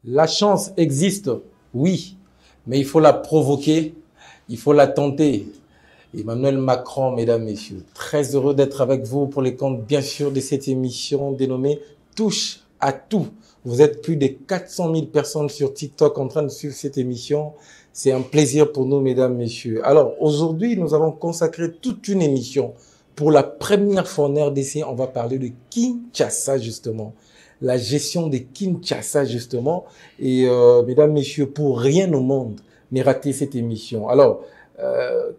La chance existe, oui, mais il faut la provoquer, il faut la tenter. Emmanuel Macron, mesdames, messieurs, très heureux d'être avec vous pour les comptes, bien sûr, de cette émission dénommée Touche à tout. Vous êtes plus de 400 000 personnes sur TikTok en train de suivre cette émission. C'est un plaisir pour nous, mesdames, messieurs. Alors, aujourd'hui, nous avons consacré toute une émission. Pour la première fois en RDC, on va parler de Kinshasa, justement. La gestion de Kinshasa, justement. Et, mesdames, messieurs, pour rien au monde, ne ratez cette émission. Alors,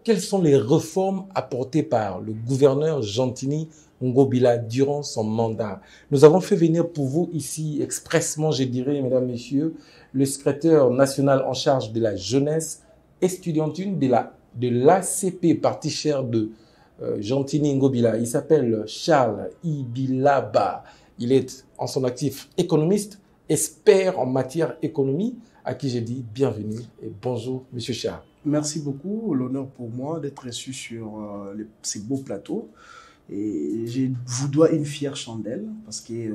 quelles sont les réformes apportées par le gouverneur Gentini Ngobila durant son mandat? Nous avons fait venir pour vous ici, expressement, je dirais, mesdames, messieurs, le secrétaire national en charge de la jeunesse estudiantine de l'ACP, parti cher de Gentini Ngobila. Il s'appelle Charles Ibilaba. Il est en son actif économiste, expert en matière économie, à qui j'ai dit bienvenue et bonjour, monsieur Charles. Merci beaucoup, l'honneur pour moi d'être reçu sur ces beaux plateaux. Et je vous dois une fière chandelle parce que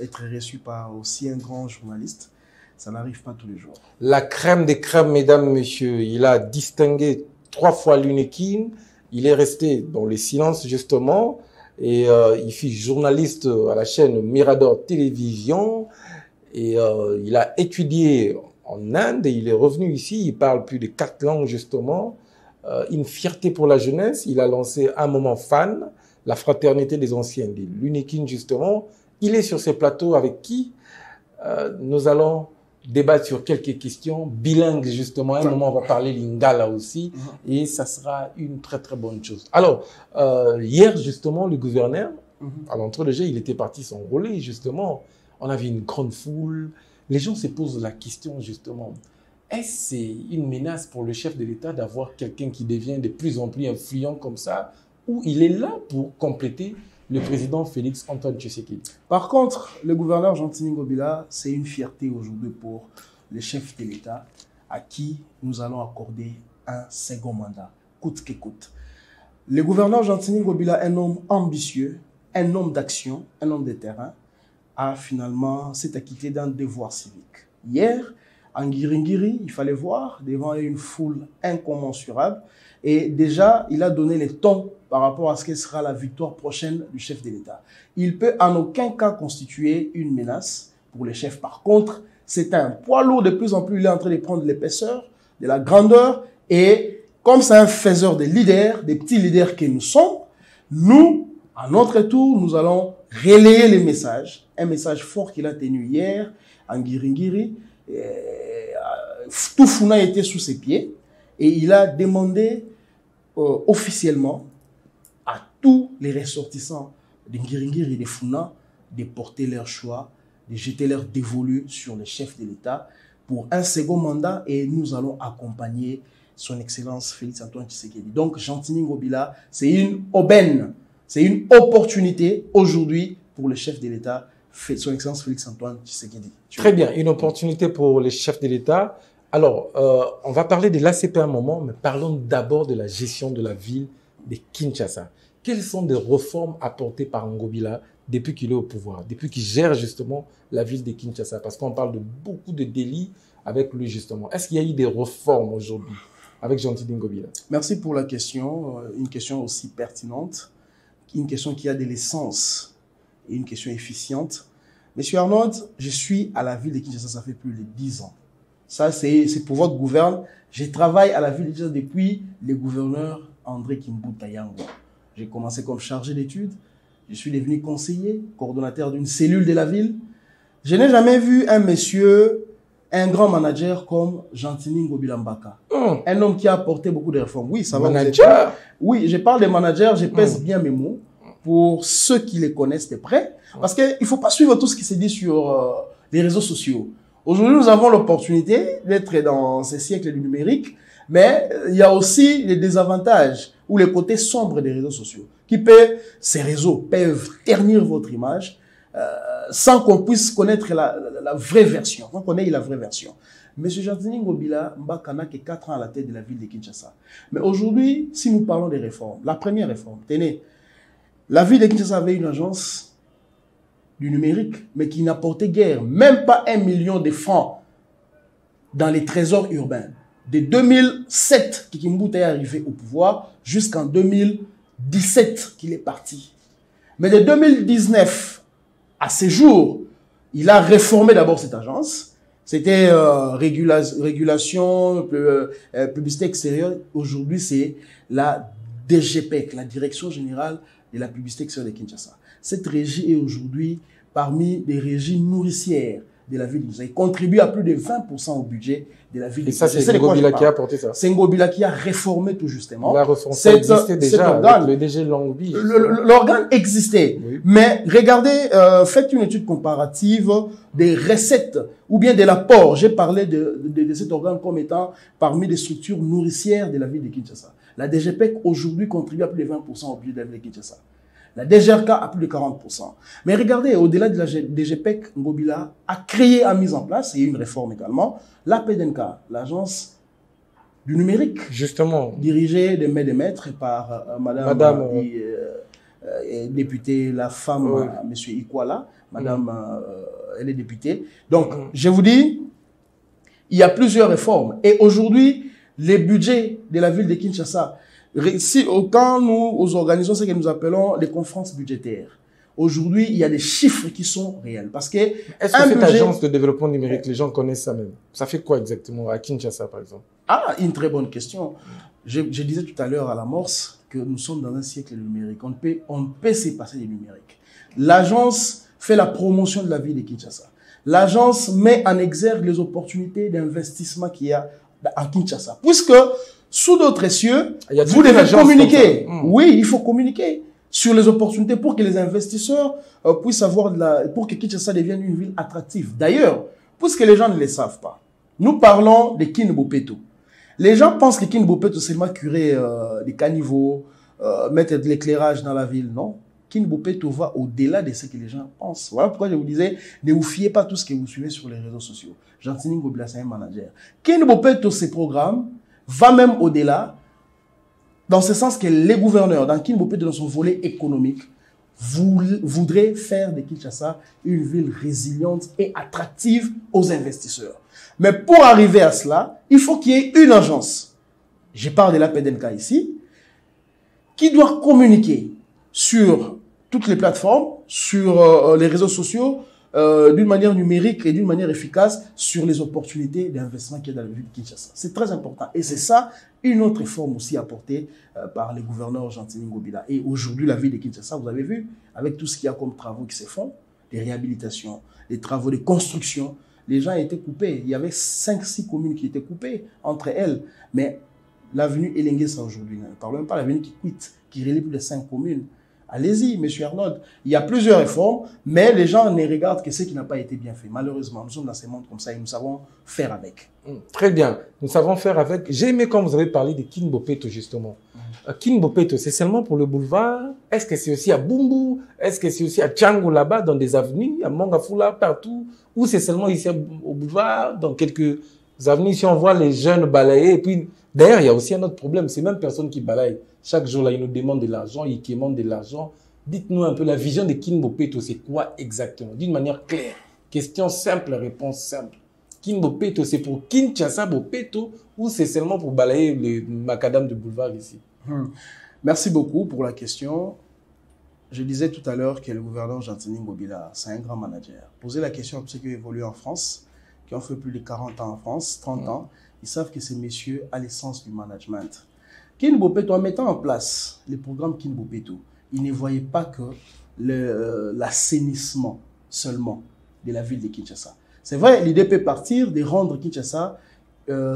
être reçu par aussi un grand journaliste, ça n'arrive pas tous les jours. La crème des crèmes, mesdames, messieurs. Il a distingué 3 fois l'UNEKIN. Il est resté dans le silence, justement. Et il fut journaliste à la chaîne Mirador Télévision. Et il a étudié en Inde et il est revenu ici. Il parle plus de 4 langues, justement. Une fierté pour la jeunesse. Il a lancé un moment fan, la fraternité des anciens, de l'UNEKIN, justement. Il est sur ces plateaux avec qui nous allons débattre sur quelques questions bilingues, justement. À un moment, on va parler lingala aussi. Et ça sera une très, très bonne chose. Alors, hier, justement, le gouverneur, à l'entrée de jeu, il était parti s'enrôler, justement. On avait une grande foule. Les gens se posent la question, justement, est-ce une menace pour le chef de l'État d'avoir quelqu'un qui devient de plus en plus influent comme ça, ou il est là pour compléter le président Félix Antoine Tshisekedi? Par contre, le gouverneur Gentini Ngobila, c'est une fierté aujourd'hui pour le chef de l'État à qui nous allons accorder un second mandat, coûte que coûte. Le gouverneur Gentini Ngobila, un homme ambitieux, un homme d'action, un homme de terrain, a finalement s'est acquitté d'un devoir civique. Hier, en Ngiringiri, il fallait voir devant une foule incommensurable et déjà, il a donné les tons par rapport à ce que sera la victoire prochaine du chef de l'État. Il peut en aucun cas constituer une menace pour les chefs. Par contre, c'est un poids lourd de plus en plus. Il est en train de prendre l'épaisseur, de la grandeur et comme c'est un faiseur de leaders, des petits leaders que nous sommes, nous, à notre tour, nous allons relayer les messages. Un message fort qu'il a tenu hier en Ngiringiri. Tout Funa était sous ses pieds et il a demandé officiellement à tous les ressortissants de Ngiringiri et de Funa de porter leur choix, de jeter leur dévolu sur le chef de l'État pour un second mandat et nous allons accompagner son Excellence Félix Antoine Tshisekedi. Donc, Gentini Ngobila, c'est une aubaine, c'est une opportunité aujourd'hui pour le chef de l'État, son Excellence Félix Antoine Tshisekedi. Très bien, une opportunité pour les chefs de l'État. Alors, on va parler de l'ACP un moment, mais parlons d'abord de la gestion de la ville de Kinshasa. Quelles sont les réformes apportées par Ngobila depuis qu'il est au pouvoir, depuis qu'il gère justement la ville de Kinshasa? Parce qu'on parle de beaucoup de délits avec lui justement. Est-ce qu'il y a eu des réformes aujourd'hui avec Gentini Ngobila? Merci pour la question, une question aussi pertinente, une question qui a de l'essence et une question efficiente. Monsieur Arnaud, je suis à la ville de Kinshasa, ça fait plus de 10 ans. Ça, c'est pour votre gouverne. Je travaille à la ville de Kinshasa depuis le gouverneur André Kimbuta Yangwa. J'ai commencé comme chargé d'études. Je suis devenu conseiller, coordonnateur d'une cellule de la ville. Je n'ai jamais vu un monsieur, un grand manager comme Gentini Ngobila Mbaka. Un homme qui a apporté beaucoup de réformes. Oui, ça va vous aider. Oui, je parle des managers, je pèse bien mes mots pour ceux qui les connaissent de près. Parce qu'il ne faut pas suivre tout ce qui se dit sur les réseaux sociaux. Aujourd'hui, nous avons l'opportunité d'être dans ce siècle du numérique, mais il y a aussi les désavantages ou les côtés sombres des réseaux sociaux. Ces réseaux peuvent ternir votre image sans qu'on puisse connaître la vraie version. On connaît la vraie version. Monsieur Gentini Ngobila Mbaka n'a que 4 ans à la tête de la ville de Kinshasa. Mais aujourd'hui, si nous parlons des réformes, la première réforme, tenez, la ville de Kinshasa avait une agence du numérique, mais qui n'apportait guère, même pas 1 million de francs dans les trésors urbains. De 2007 que Kimbuta est arrivé au pouvoir jusqu'en 2017 qu'il est parti. Mais de 2019 à ce jour, il a réformé d'abord cette agence. C'était régulation, publicité extérieure. Aujourd'hui, c'est la DGPEC, la Direction Générale de la Publicité Extérieure de Kinshasa. Cette régie est aujourd'hui parmi les régies nourricières de la ville de Kinshasa. Il contribue à plus de 20% au budget de la ville de Kinshasa. Et ça, c'est Ngobila qui a apporté ça. C'est Ngobila qui a réformé tout justement. La réforme, ça existait déjà avec le DG Longbi. L'organe existait. Oui. Mais regardez, faites une étude comparative des recettes ou bien de l'apport. J'ai parlé de cet organe comme étant parmi les structures nourricières de la ville de Kinshasa. La DGPEC aujourd'hui contribue à plus de 20% au budget de la ville de Kinshasa. La DGRK a plus de 40%. Mais regardez, au-delà de la DGPEC, Ngobila a créé, a mis en place, et une réforme également, la PDNK, l'agence du numérique. Justement. Dirigée de maîtres par Madame députée, la femme, Monsieur Ikwala. Madame, elle est députée. Donc, je vous dis, il y a plusieurs réformes. Et aujourd'hui, les budgets de la ville de Kinshasa, quand nous organisons ce que nous appelons les conférences budgétaires, aujourd'hui, il y a des chiffres qui sont réels. Parce que est-ce que cette agence de développement numérique, les gens connaissent ça même? Ça fait quoi exactement à Kinshasa, par exemple? Ah, une très bonne question. Je disais tout à l'heure à l'amorce que nous sommes dans un siècle numérique. On ne peut se passer du numérique. L'agence fait la promotion de la ville de Kinshasa. L'agence met en exergue les opportunités d'investissement qu'il y a à Kinshasa. Puisque sous d'autres cieux, vous devez communiquer. Oui, il faut communiquer sur les opportunités pour que les investisseurs puissent avoir pour que Kinshasa devienne une ville attractive. D'ailleurs, puisque les gens ne le savent pas, nous parlons de Kin Bopeto. Les gens pensent que Kin Bopeto, c'est seulement curer des caniveaux, mettre de l'éclairage dans la ville. Non. Kin Bopeto va au-delà de ce que les gens pensent. Voilà pourquoi je vous disais, ne vous fiez pas tout ce que vous suivez sur les réseaux sociaux. Jean-Tini Ngobila, c'est un manager. Kin Bopeto, ses programmes, va même au-delà, dans ce sens que les gouverneurs, dans Kin Bopeto, dans son volet économique, voudraient faire de Kinshasa une ville résiliente et attractive aux investisseurs. Mais pour arriver à cela, il faut qu'il y ait une agence. Je parle de la PDNK ici, qui doit communiquer sur toutes les plateformes, sur les réseaux sociaux, d'une manière numérique et d'une manière efficace sur les opportunités d'investissement qu'il y a dans la ville de Kinshasa. C'est très important. Et c'est ça, une autre réforme aussi apportée par les gouverneurs Jean-Tini Ngobila. Et aujourd'hui, la ville de Kinshasa, vous avez vu, avec tout ce qu'il y a comme travaux qui se font, des réhabilitations, des travaux de construction, les gens étaient coupés. Il y avait 5-6 communes qui étaient coupées entre elles. Mais l'avenue Elengesa aujourd'hui, ne parlons même pas de l'avenue qui quitte, qui relie plus de 5 communes. Allez-y, M. Arnold. Il y a plusieurs réformes, mais les gens ne regardent que ce qui n'a pas été bien fait. Malheureusement, nous sommes dans ces mondes comme ça et nous savons faire avec. Très bien. Nous savons faire avec. J'ai aimé quand vous avez parlé de Kin Bopeto, justement. Kin Bopeto, c'est seulement pour le boulevard? Est-ce que c'est aussi à Bumbu? Est-ce que c'est aussi à Tchango, là-bas, dans des avenues, à Mangafula, partout? Ou c'est seulement ici au boulevard, dans quelques avenues, si on voit les jeunes balayer? Et puis, d'ailleurs, il y a aussi un autre problème. C'est même personne qui balaye. Chaque jour, là, ils nous demandent de l'argent, ils demandent de l'argent. Dites-nous un peu, la vision de Kin Bopeto, c'est quoi exactement? D'une manière claire. Question simple, réponse simple. Kin Bopeto, c'est pour Kinshasa Bopeto ou c'est seulement pour balayer les macadam du boulevard ici? Merci beaucoup pour la question. Je disais tout à l'heure que le gouverneur Jean-Tini Ngobila, c'est un grand manager. Posez la question à ceux qui ont évolué en France, qui ont fait plus de 40 ans en France, 30 ans. Ils savent que ces messieurs ont l'essence du management. Kin Bopeto, en mettant en place le programme Kin Bopeto, il ne voyait pas que l'assainissement seulement de la ville de Kinshasa. C'est vrai, l'idée peut partir de rendre Kinshasa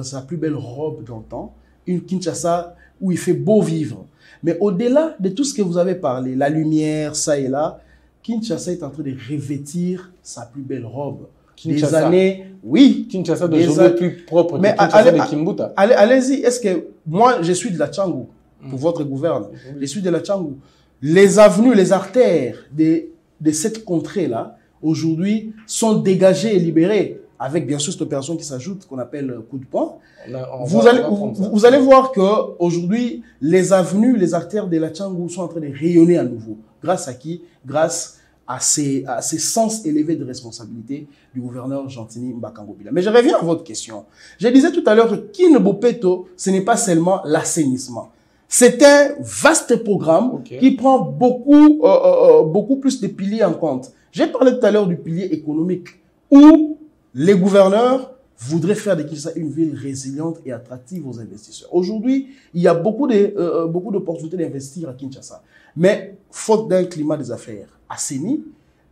sa plus belle robe dans le temps, une Kinshasa où il fait beau vivre. Mais au-delà de tout ce que vous avez parlé, la lumière, ça et là, Kinshasa est en train de revêtir sa plus belle robe. Kinshasa. Des années, oui. Kinshasa de journée plus propre que Kinshasa de Kimbuta. Allez-y, est-ce que moi, je suis de la Tchangu, pour votre gouverneur. Je suis de la Tchangu. Les avenues, les artères de cette contrée-là, aujourd'hui, sont dégagées et libérées, avec bien sûr cette opération qui s'ajoute, qu'on appelle coup de poing. Vous allez voir qu'aujourd'hui, les avenues, les artères de la Tchangu sont en train de rayonner à nouveau. Grâce à qui? Grâce à ces sens élevés de responsabilité du gouverneur Gentini Mbaka Ngobila. Mais je reviens à votre question. Je disais tout à l'heure que Kin Bopeto, ce n'est pas seulement l'assainissement. C'est un vaste programme qui prend beaucoup plus de piliers en compte. J'ai parlé tout à l'heure du pilier économique où les gouverneurs voudraient faire de Kinshasa une ville résiliente et attractive aux investisseurs. Aujourd'hui, il y a beaucoup d'opportunités d'investir à Kinshasa. Mais faute d'un climat des affaires assaini,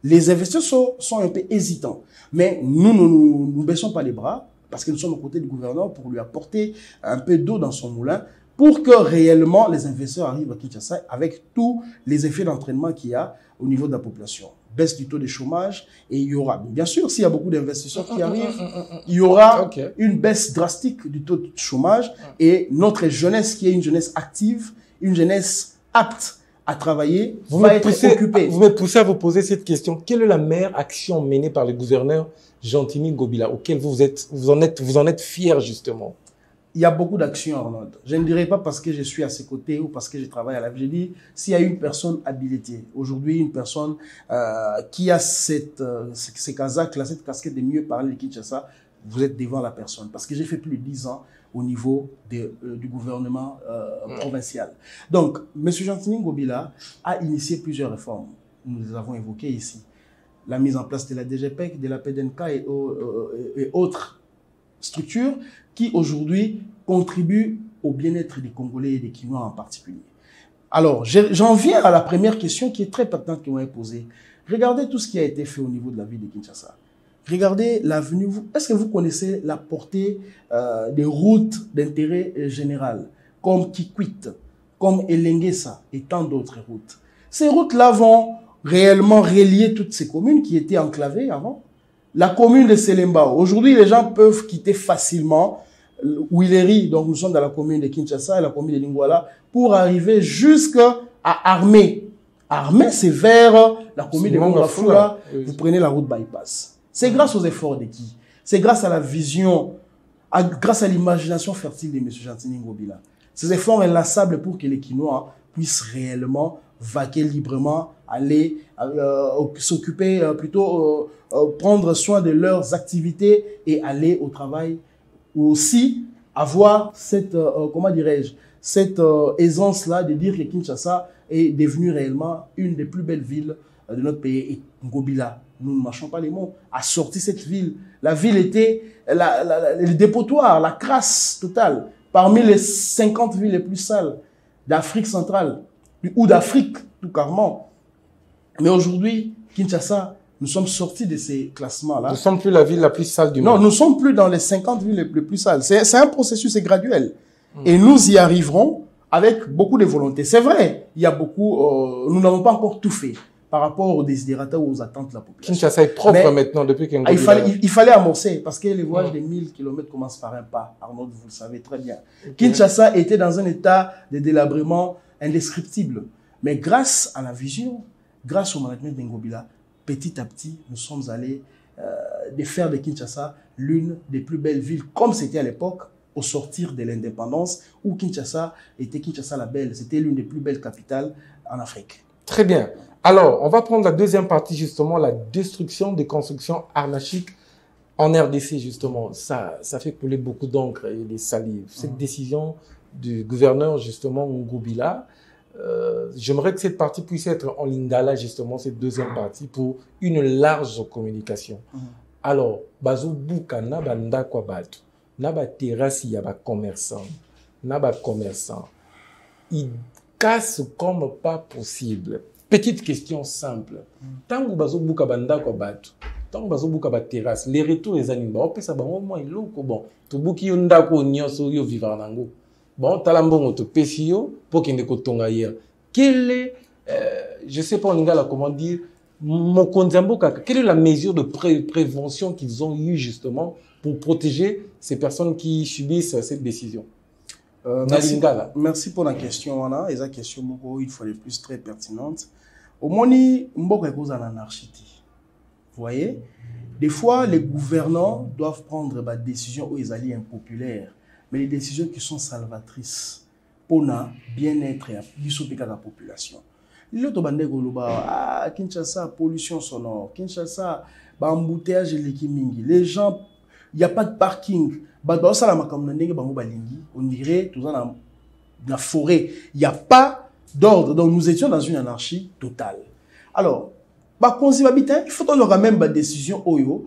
les investisseurs sont un peu hésitants. Mais nous ne baissons pas les bras parce que nous sommes aux côtés du gouverneur pour lui apporter un peu d'eau dans son moulin pour que réellement les investisseurs arrivent à Kinshasa avec tous les effets d'entraînement qu'il y a au niveau de la population. Baisse du taux de chômage et il y aura, bien sûr, s'il y a beaucoup d'investisseurs qui arrivent, il y aura une baisse drastique du taux de chômage et notre jeunesse qui est une jeunesse active, une jeunesse apte à travailler, va être occupée. Vous me poussez à vous poser cette question. Quelle est la meilleure action menée par le gouverneur Gentini Ngobila auquel vous en êtes fier justement? Il y a beaucoup d'actions, Arnaud. Je ne dirais pas parce que je suis à ses côtés ou parce que je travaille à la vie. Je dis, s'il y a une personne habilitée, aujourd'hui, une personne qui a ces casaques-là, cette casquette de mieux parler de Kinshasa, vous êtes devant la personne. Parce que j'ai fait plus de 10 ans au niveau du gouvernement provincial. Donc, M. Gentini Ngobila a initié plusieurs réformes. Nous les avons évoquées ici. La mise en place de la DGPEC, de la PDNK et autres structures qui aujourd'hui contribuent au bien-être des Congolais et des Kinois en particulier. Alors, j'en viens à la première question qui est très pertinente que vous m'avez posée. Regardez tout ce qui a été fait au niveau de la ville de Kinshasa. Regardez l'avenue. Est-ce que vous connaissez la portée des routes d'intérêt général, comme Kikwit, comme Elengesa et tant d'autres routes? Ces routes-là vont réellement relier toutes ces communes qui étaient enclavées avant. La commune de Selembao. Aujourd'hui, les gens peuvent quitter facilement Ouileri, donc nous sommes dans la commune de Kinshasa et la commune de Lingouala, pour arriver jusqu'à Armé. Armé, c'est vers la commune de Mongafula. Vous prenez la route bypass. C'est grâce aux efforts de qui? C'est grâce à la vision, grâce à l'imagination fertile de M. Gentini Ngobila. Ces efforts inlassables pour que les Kinois puissent réellement vaquer librement, aller s'occuper, plutôt prendre soin de leurs activités et aller au travail. Ou aussi avoir cette, comment dirais-je, cette aisance-là de dire que Kinshasa est devenue réellement une des plus belles villes de notre pays. Et Ngobila, nous ne marchons pas les mots, a sorti cette ville. La ville était le dépotoir, la crasse totale, parmi les 50 villes les plus sales d'Afrique centrale, ou d'Afrique, tout carrément. Mais aujourd'hui, Kinshasa, nous sommes sortis de ces classements-là. Nous ne sommes plus la ville la plus sale du monde. Non, nous ne sommes plus dans les 50 villes les plus sales. C'est un processus, c'est graduel. Et nous y arriverons avec beaucoup de volonté. C'est vrai, il y a beaucoup, nous n'avons pas encore tout fait par rapport aux desiderata ou aux attentes de la population. Kinshasa est propre maintenant depuis qu'il il fallait amorcer parce que les voyages de 1000 km commencent par un pas. Arnaud, vous le savez très bien. Kinshasa était dans un état de délabrement indescriptible. Mais grâce à la vision, grâce au management d'Ngobila, petit à petit, nous sommes allés de faire de Kinshasa l'une des plus belles villes, comme c'était à l'époque, au sortir de l'indépendance, où Kinshasa était Kinshasa la belle. C'était l'une des plus belles capitales en Afrique. Très bien. Alors, on va prendre la deuxième partie, justement, la destruction des constructions anarchiques en RDC, justement. Ça fait couler beaucoup d'encre et des salives. Cette décision du gouverneur, justement, Ngobila, j'aimerais que cette partie puisse être en lingala, justement, cette deuxième partie, pour une large communication. Alors, bazo buka na banda kwa batu, na ba terrasse ya ba commerçant, ils cassent comme pas possible. Petite question simple. Tant que bazo buka banda kwa batu, tant que bazo buka ba terrasse, les retours les animaux, on peut savoir au moins l'eau bon, tu buki yonda ko nyoso yo vivre nango. Bon, talambongo to pesio pour qu'il ne cotonga hier. Quelle est, je sais pas en lingala comment dire, quelle est la mesure de prévention qu'ils ont eu justement pour protéger ces personnes qui subissent cette décision? Merci pour la question, Anna. Et la question, une fois de plus, très pertinente. Au moni, mboka cause en anarchie. Vous voyez? Des fois, les gouvernants doivent prendre des décisions où ils allaient impopulaires, mais les décisions qui sont salvatrices pour le bien-être et la population. L'autre bande ah Kinshasa pollution sonore, Kinshasa embouteillage mingi. Les gens, il y a pas de parking. Ba ça la makamna ndenge bango balingi, on dirait tout dans la forêt, il y a pas d'ordre. Donc nous étions dans une anarchie totale. Alors, ba konzi babita, il faut qu'on aura même ba décision oyo,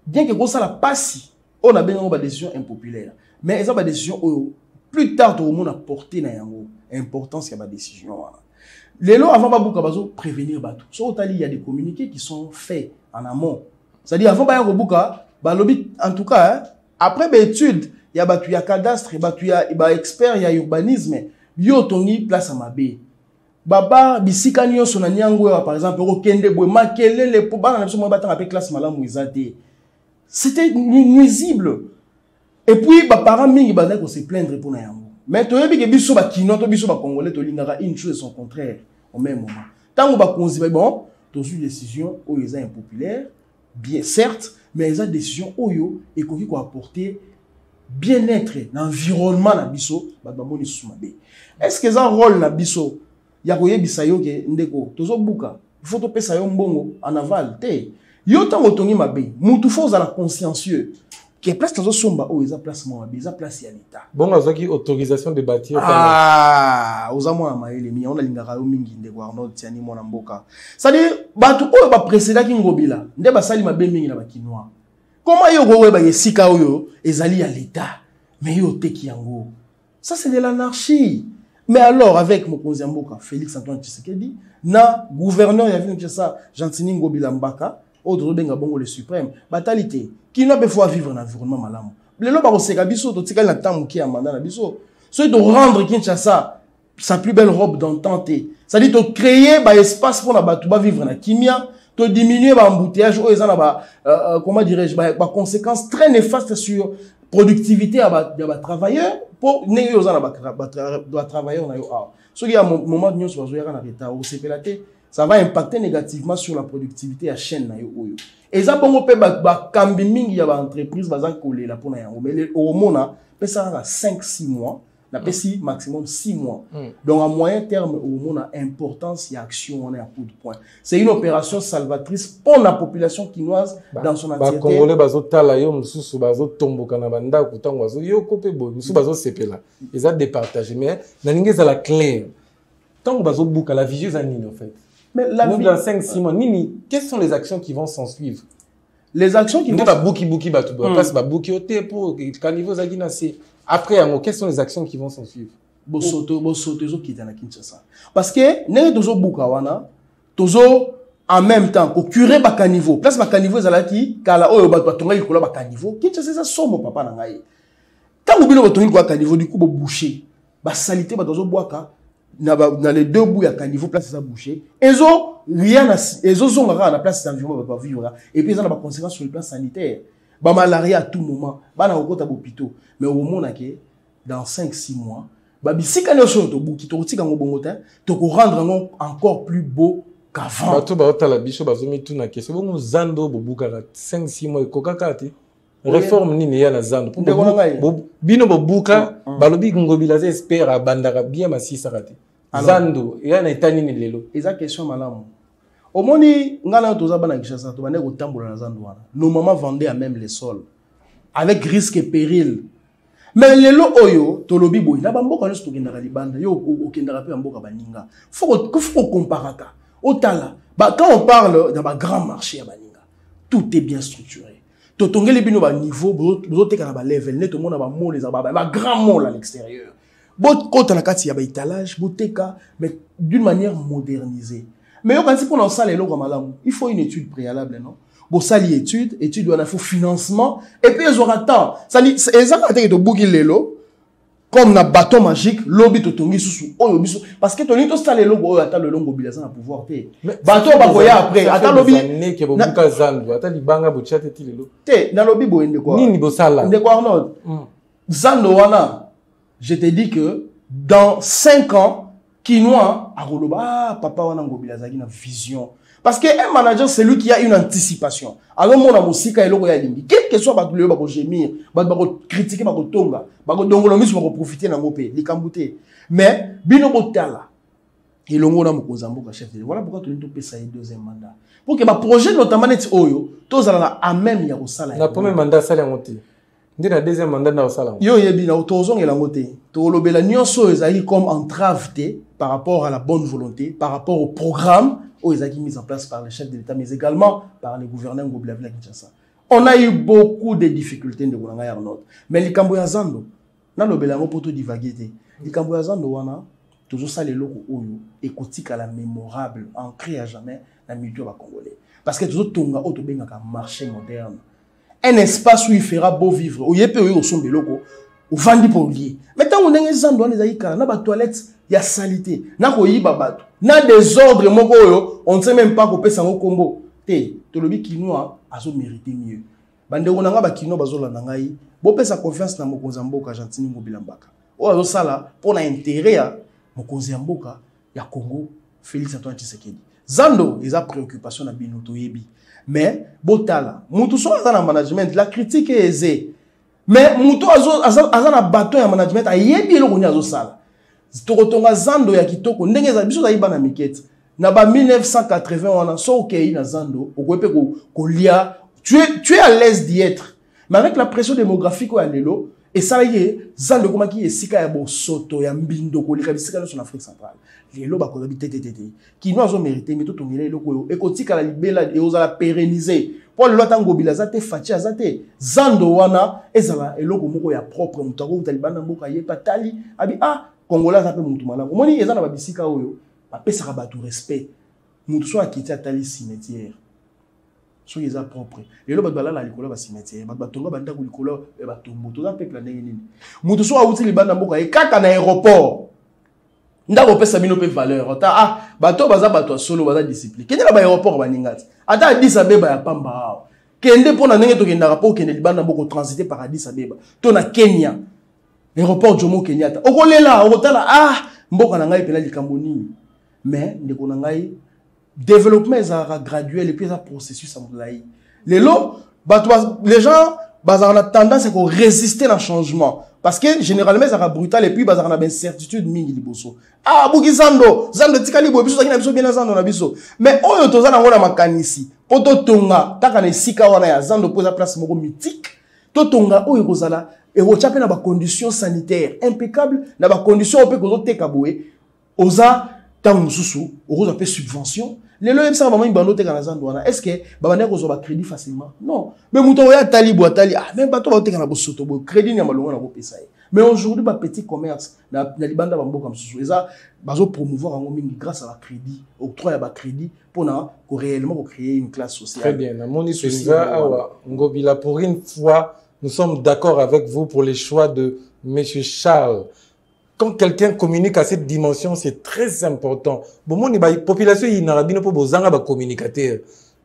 bien que ça la passe, on a bien ba décision impopulaire. Mais ça ba décision oyo plus tard tout le monde a porté na yango importance ya ba décision. Les lois avant Babouka Bazo prévenir Batou. Sur Otali, il y a des communiqués qui sont faits en amont. C'est-à-dire avant Babouka, en tout cas, hein, après l'étude, il y a cadastre, il y a expert, il y a urbanisme, il y a tongi place à Mabé. Baba, bisika nyo sonanyango par exemple, Rokende Boy, Makele, les pobans, on a battu avec classe malam Mouizate. C'était nuisible. Et puis, les parents mingi badak on se plaindre pour Nayango. Mais tu as vu que biso ba kino to biso ba congolais to lingara une chose et son contraire au même moment. Tant que ba konzi bon, tu as une décision où ils sont impopulaires, bien certes, mais ils ont décision oyo et qui ko apporter bien-être l'environnement na biso ba moni sumabe. Est-ce que ça rôle na biso ya ko yebisa yo ke ndeko tozo buka il faut to pesa yo mbongo en aval te yo tango tongi mabe mutu faut za la consciencieux. Qui est place dans somba où ils ont place moi ils ont place à l'état bon azaki autorisation de bâtir aux amours à maïle mi on a lingara mingi ndeko Arnold tiani mona mboka ça dit batu oyo ba précédent ki ngobila nde ba sali mabe mingi na ba kinois comment yo go ba yesika oyo ezali à l'état mais yo teki yango ça c'est de l'anarchie. Mais alors avec mokonzi mboka Félix Antoine Tshisekedi na gouverneur ya venu ça Gentini Ngobila Mbaka autre benga bongo le suprême batalité qui n'a pas fois vivre un environnement malam. Les lois par seka biso to tikali na temps qui a mandat na biso. Soit de rendre Kinshasa sa plus belle robe d'antan. Ça dit de créer ba espace pour na batu ba vivre na kimia, de diminuer ba embouteillage ou ezana ba comment dirais-je ba conséquences très néfastes sur productivité à ba travailleurs pour ne yo zana ba travailleurs na yo a. So il y a moment de nyonso bazo yaka na retard au CPLAT, ça va impacter négativement sur la productivité à chaîne na yo oyo. Et ça bon pe ba kambi mingi ya ba entreprise bazan coller la pona yango mais au mona pe ça à 5-6 mois na pe si maximum 6 mois. Donc à moyen terme au mona importance y action on est à coup de poing. C'est une opération salvatrice pour la population quinoise dans son entièreté. Ba congolais bazo tala yo mususu bazo tomboka na banda kutango bazo yo kopé boy mususu bazo sepela. Ils ont départagé mais na ningeza la clair. Tant bazo buka la vigieuse anine en fait. Mais la vie... dans 5-6 mois, Nini, quelles sont les actions qui vont s'en suivre? Les actions qui vont... Après, quelles sont les actions qui vont s'en suivre? Parce que, nous sommes Bukawana, en même temps, au curé Bakanivo, place Bakanivo, Zalaki, Kala, Oyo, Batonga, Yikola Bakanivo, qui est ça, somme, papa, Nangaye. Quand vous voulez Batonga, Bakanivo, du coup, vous bouchez, Basalité, Batozo Boaka, dans les deux bouts, il y a un niveau place ça bouché. Ils ont rien à la place d'environnement pour vivre. Et puis ils ont des conséquences sur le plan sanitaire. Bah malaria à tout moment. Bah na okota bopito. Mais au moment que dans 5-6 mois, bah si quand on sort au bout qui t'oti quand on bongotin, tu peux rendre encore plus beau qu'avant. Bah tout bah otala bicho bah zomi tout na question. Bon zando bobuka 5-6 mois kokakati. Réforme nini ya na zando. Bino bobuka balobi ngobila ze espère bandara bien masisa kati. Zando, il y a un état nini lelo. Et ça question malamu. Au moni ngala toza bana Kinshasa to bana ko tambola na zando wana. Nos mamans vendaient à même les sols avec risque et péril. Mais lelo oyo to lobi boy na bamboka nso to kendaka libanda yo okendaka pe bamboka baninga. Faut comparaka. Otala, bah quand on parle dans ba grand marché à baninga, tout est bien structuré. Totongeli bino ba niveau bozote kana ba level net to mona ba mall les ba grand mall à l'extérieur. Quand on a quatre étalage, mais d'une manière modernisée. Mais quand on a ça les logs il faut une étude préalable, non? Bon, ça l'étude doit avoir financement et puis ils auront temps. Ça dit, exactement que tu bouges les lots comme un bâton magique, lobby to tongi sous parce que ton ito ça les logs attend le long mobilisation à pouvoir payer. Bâton ba koya après, attend lobby. Ne ke bobuka zando, attend libanga bochate ti les lots. Te na lobby bo ende quoi? Nini bo sala? Ende quoi Arnold? Zando wana. Je te dis que dans 5 ans, Kinois a roloba, papa wana ngobila zaki na vision. Parce que un manager, c'est lui qui a une anticipation. Alors mon amusika et logo ya limbi. Quel que soit ba le ba gémir, ba critiquer ba tonga, ba dongolo misu ba profiter na ngopé, li kambouté. Mais bino botala. Et l'on a Mokozamboka chef de voilà pourquoi tu nous peux ça deuxième mandat. Pour que ma projet notamment net oyo, tous à la même ya osala. Na premier mandat ça la montée. Ndi na deuxième mandat na osala. Yo yebi na otozong et la montée. To lobela nyonso ezali comme entrave par rapport à la bonne volonté, par rapport au programme qui mis en place par le chef de l'État, mais également par le gouverneur Ngobila Kinshasa. On a eu beaucoup de difficultés de Goulanga Arnaud. Mais les Kamboya Zando, na lobela mo poto divaguer. Les Kamboya Zando wana toujours ça les locaux oyo écotique à la mémorable ancré à jamais dans le milieu congolais parce que toujours tonga auto benga ka marché moderne un espace où il fera beau vivre où yepé oyo son beloko ou vandi pour lier mais tant on ndenge zando wana ezali kala na ba toilette ya salité na ko yiba bato na désordre moko oyo on ne sait même pas ko pesa ngo kombo te to lobi kinoa azo mériter mieux bande onanga ba kinoa bazolanda ngai bo pesa confiance na mokonza mboka Argentine Ngobila Mbaka o azo sala pour na intérêt mokonzi ya mboka ya Congo Félix Antoine Tshisekedi zando eza préoccupation na bino toyebi mais botala mutu so azana management la critique est aisée mais mutu azana baton ya management ayebi eloko ni azo sala tokotonga zando ya kitoko ndenge za biso za ibana mikete na ba 1980 wana so okei na zando okwepe ko lia tu es à l'aise d'y être mais avec la pression démographique ya lelo et ça y est, zando comment qui est sika ya bosoto ya mbindo ko lika bisika en Afrique centrale. Les loba ko habité qui nous ont mérité mais tout tongela loko et kotika la libela et ozala pérenniser. Pour le lota ngobila zate fachi azate zando wana ezala eloko moko ya propre mutako utalibana mboka ye patali abi Congolais zape mutu malako. Moni ezana ba bisika oyo ba pesa ba tout respect. Mutu so akiti atali cimetière. So ils sont propres. Les lois la likolo ba cimetière, ba tonga banda ku likolo e ba tombo to za peuple ndenge nini. Mutu so awuti libanda mboka e kaka na aéroport. Ndako pesa bino pe valeur. Ata bato baza bato solo baza discipline. Kende na ba aéroport ba ningati. Ata Addis Abeba ya pamba. Kende pona ndenge to kenda rapport kende libanda mboko transiter par Addis Abeba. To na Kenya. Aéroport Jomo Kenyatta. Okolela okotala mboka na ngai pela likambo nini. Mais ndeko na ngai développement est graduel et puis un processus à moulaï. Les gens ont tendance à résister au changement parce que généralement c'est brutal et puis ils ont une incertitude mingi liboso. Buki zando tikali bo biso zakina biso bien zando na biso. Mais oyo tozana ngona makanisi. Poto tonga taka na sika wana ya zando poza place moko mythique. To tonga oyo kozala et wochape na ba conditions sanitaires impeccables na ba conditions ope kozo teka boé oza tant mususu oza pe subvention. Les lois ça va vraiment te kana zando wana est-ce que babane ko zo ba crédit facilement non mais muto ya tali même bato ba te kana bo soto bo crédit ni malonga na bo pesa mais aujourd'hui ba petit commerce na libanda ba mboka msusu eza bazo promouvoir en mingi grâce à la crédit octroi ya ba crédit pour na ko réellement créer une classe sociale. Très bien na moni Président Awa Ngobila pour une fois nous sommes d'accord avec vous pour les choix de monsieur Charles. Quand quelqu'un communique à cette dimension, c'est très important. Bon, la population, il n'a pas besoin de communicateur.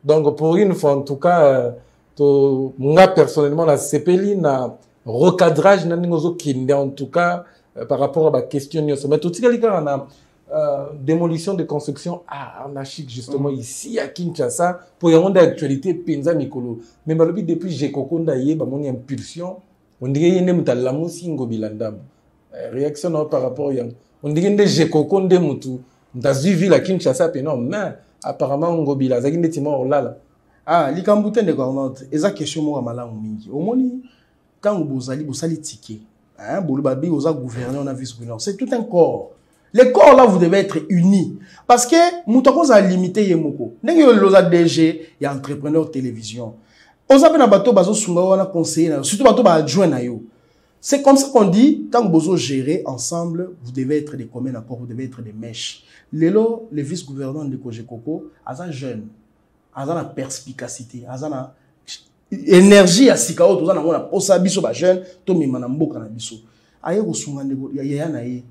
Donc, pour une fois, en tout cas, moi, personnellement, la CPLI, na recadrage, en tout cas, par rapport à la question. Mais tout ce qui est démolition de construction en Afrique, justement, ici, à Kinshasa, pour y avoir d'actualité, Penza Mikolo. Mais depuis j'ai coconda, il y a une impulsion. On dirait qu'il y a une lamoussi Ngobilandam. Réaction par rapport à on dirait que j'ai coconde mutu dans une ville à Kinshasa non mais apparemment Ngobila zakinde timo olala likambute de gornote eza question mo malamu mingi omoni tango bosali ticket bolubabi oza gouverneur na vice gouverneur c'est tout un corps les corps là vous devez être unis parce que mutako za limité yemoko ndenge loza DG ya entrepreneur télévision oza pe na bato bazo sunga wana conseiller surtout bato ba adjoint na yo. C'est comme ça qu'on dit, tant que vous gérez ensemble, vous devez être des communs accords, vous devez être des mèches. Les vice-gouverneurs de Kojekoko, ils sont jeunes, ils ont la perspicacité, ils ont la énergie à Sikao, ils ont la possibilité de jeunes, ils ont la possibilité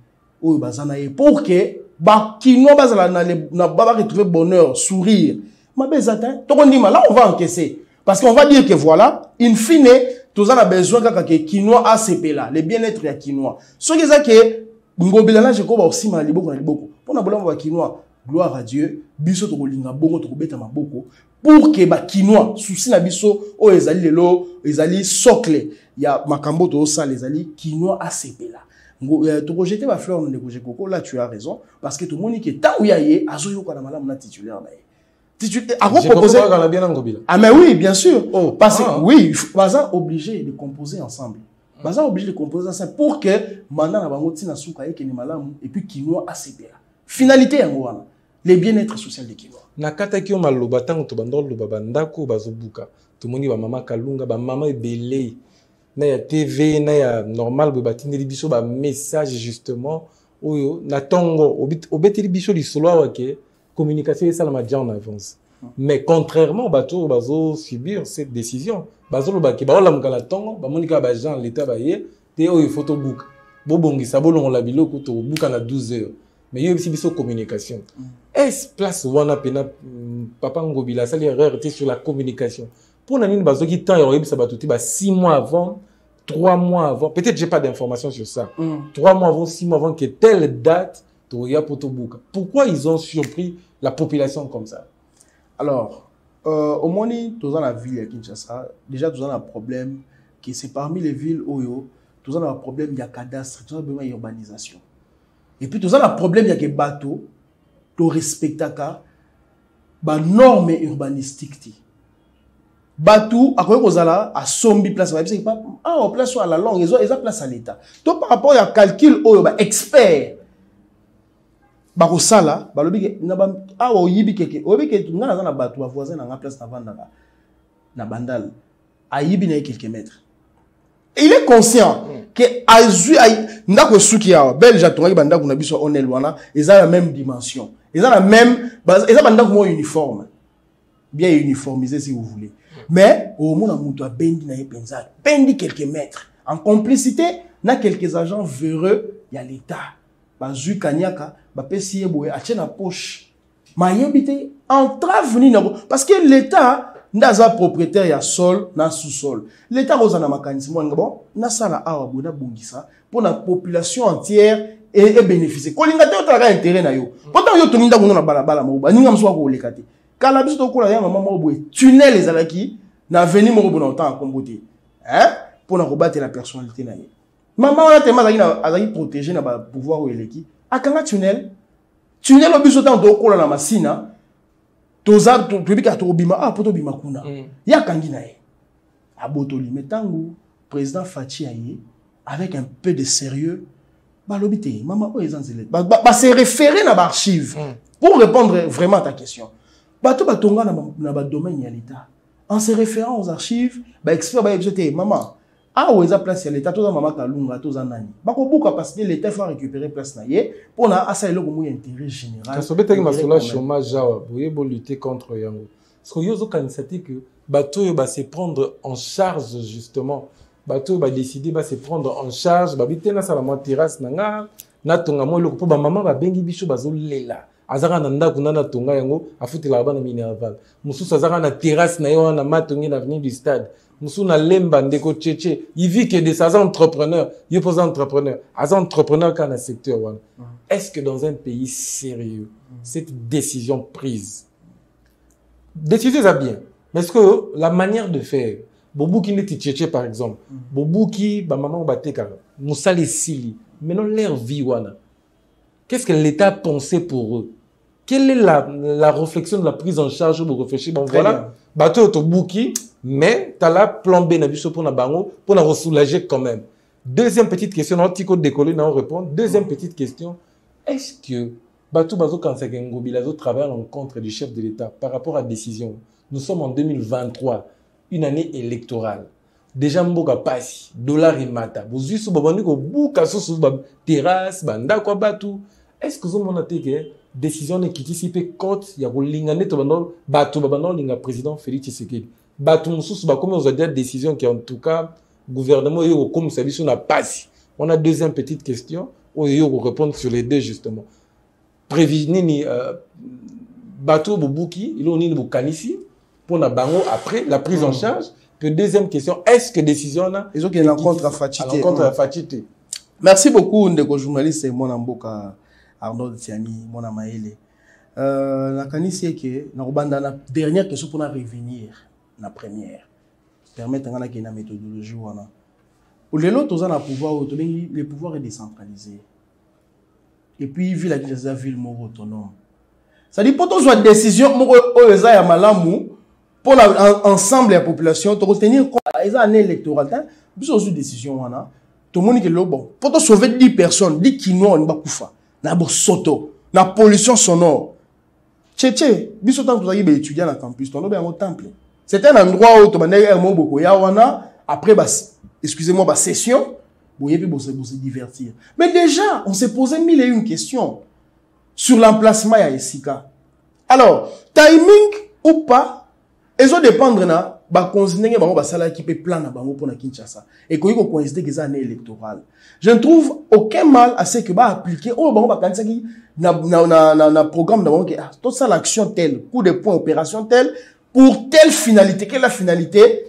de pour que Bakino va retrouver bonheur, sourire. Là, on va encaisser. Parce qu'on va dire que voilà, in fine, tous on a besoin que Kinois ACP là, le bien-être ya Kinois. Ce qui est que Ngobila na jeko ba aussi maliboko na liboko. Pour na bolamba ba Kinois, gloire à Dieu, biso to kolinga bongo to kobeta maboko pour que ba Kinois souci na biso o ezali lelo, ezali socle ya makambo to sala ezali Kinois ACP là. Tu rejeter ma fleur de Koko, là tu as raison. Parce que tout le monde dit que tant où il y a, Azoyo Kanamala m'a titulaire. Ah mais oui, bien sûr. Oh, parce que oui, Baza obligé de composer ensemble. Baza obligé de composer ensemble pour que maintenant na bango tina souka et malamu et puis Kinoa ACPA. Finalité en le bien-être social de Kinoa. Nakata ki o maloba tango to bandolo loba bandako bazobuka. Tout le monde ba mama Kalunga, ba mama ebele. Na ya TV, na ya normal bo batindeli biso ba message justement oyo na tongo obeteli biso li solo wake communication et ça la déjà en avance. Mais contrairement bato bazo subir cette décision, bazo loba ki ba ola mukala tongo ba monika ba gens l'état ba ye te oyo photo book. Bo bongisa bo longo la biloko to buka na 12 heures. Mais il y a aussi biso communication. Est-ce place wana pena papa ngobila ça l'erreur était sur la communication. Pour nani bazo ki temps yoyebi sa batuti ba 6 mois avant, 3 mois avant, peut-être j'ai pas d'informations sur ça. 3 mois avant, 6 mois avant que telle date to ya potobuka. Pourquoi ils ont surpris la population comme ça? Alors, au Moni, tous dans la ville à Kinshasa, déjà tous dans un problème qui c'est parmi les villes Oyo, tous dans un problème il y a cadastre, tous dans une urbanisation. Et puis tous dans un problème il y a que bateau, to respectaka, ba normes urbanistiques. Bateau, à quoi vous allez à sombi place, c'est pas en place à la langue, ils ont place à l'État. Donc par rapport à calcul Oyo, ba expert. Barosala, balobi na ba awo yibi keke, obi ke ngana za na bato voisin na place na vanda na bandal. Ayibi na quelques mètres. Et il est conscient que azu ndako suki ya belge atonga banda kuna biso onel wana, ils ont la même dimension. Ils ont la même ils ont banda mo uniforme. Bien uniformisé si vous voulez. Mais au moins muto bendi na penza, bendi quelques mètres. En complicité, na quelques agents véreux, il y a l'État. Bazu kanyaka ba pesi eboye ache na poche mayebite entrave ni nabo parce que l'état ndaza propriétaire ya sol na sous-sol l'état rozana mécanisme ngabo na sala awa bona bongisa pour la population entière et bénéficier kolinga te otaka intérêt na yo pourtant yo toninda kuna na balabala mo baninga mso ko lekate kala biso to kola ya mama mo boye tunnel ezalaki na avenue mo bona temps kombote hein pour na rebattre la personnalité na ye. Maman a tellement azaki protégé na ba pouvoir eleki akanga tunnel au biso tant do kola na masina toza to bika to bima poto bima kuna ya kangi na ye abotoli metangu président Fachi aye avec un peu de sérieux balobité maman o ezanzele ba se référer na ba archive pour répondre vraiment à ta question bato batonga na ba domaine ya l'état en se référant aux archives ba expert ba ebité maman. Ah, où est la place à l'État, tout ça, maman Kalunga, tout ça, nani. Bako beaucoup parce que l'État faut récupérer place na yé pour na asa le comme intérêt général. Parce que peut-être que sur chômage, vous voyez, lutter contre yango. Parce que yozo kanisati que bateau va se prendre en charge justement. Bateau va décider va se prendre en charge. Ba bitena sala mo terrasse nanga na tonga mo le ko ba maman ba bengi biso bazolela. Azaka na ndako na tonga yango afutela ba na minerval. Mususu azaka na terrasse na yo na matongi na avenue du stade. Musuna lemba ndeko tchétché, il vit que des entrepreneurs, il y a des entrepreneurs, des entrepreneurs dans le secteur. Est-ce que dans un pays sérieux, cette décision prise, décision c'est bien, mais est-ce que la manière de faire, Bobo qui n'est tchétché par exemple, Bobo qui, bah maman bateka, Moussa les sili, maintenant leur vie wana, qu'est-ce que l'État pensait pour eux? Quelle est la réflexion de la prise en charge pour réfléchir? Bon voilà, bateau autobouki. Mais tu as la plombée pour la bango pour la soulager quand même. Deuxième petite question, on va décoller, on répond. Deuxième petite question, est-ce que Batou Bazo Kansakengo Bilazo travaille à l'encontre du chef de l'État par rapport à la décision? Nous sommes en 2023, une année électorale. Déjà mboka pasi, dollar et mata. Vous avez vu que bouka sous terrasse, banda kwa Batou. Est-ce que vous avez que décision qui anticipe compte il y a lingane to bando Batou babano linga président Félix Tshisekedi. Batou Moussous, comme on a dit, décision qui en tout cas, gouvernement, comme service, on a passé. On a deuxième petite question, on va répondre sur les deux justement. Prévenir Batou Boubouki, il y a un Kanissi, pour la bango après la prise en charge. Puis deuxième question, est-ce que décision là, ils ont une rencontre à Fatité. Merci beaucoup, ndeko journaliste, mon amboka Arnaud Tiani, mon amaele. La Kanissi est que, la dernière question pour revenir. La première permettre ngana ki na méthodologie wana L'autre, on a pouvoir, le pouvoir est décentralisé. Et puis, ville la ville autonome. Ça dit, pour toute une décision, pour l'ensemble de la population, pour retenir une année électorale, puis une décision, tout le monde est là, bon, pour sauver 10 personnes, 10 Kinois, on va koufa, na soto, na pollution sonore. Tchétché, biso tant que vous avez étudié dans le campus, on a un temple. C'est un endroit où tu as après, excusez-moi, session, vous se divertir. Mais déjà, on s'est posé 1001 questions sur l'emplacement à Esika. Alors, timing ou pas, ils ont dépendre na considérer qui peut plan pour Kinshasa et qu'on considère que c'est année électorale. Je ne trouve aucun mal à ce que appliquer na programme d'abord que tout ça l'action telle, coup de poing opération telle pour telle finalité. Quelle est la finalité?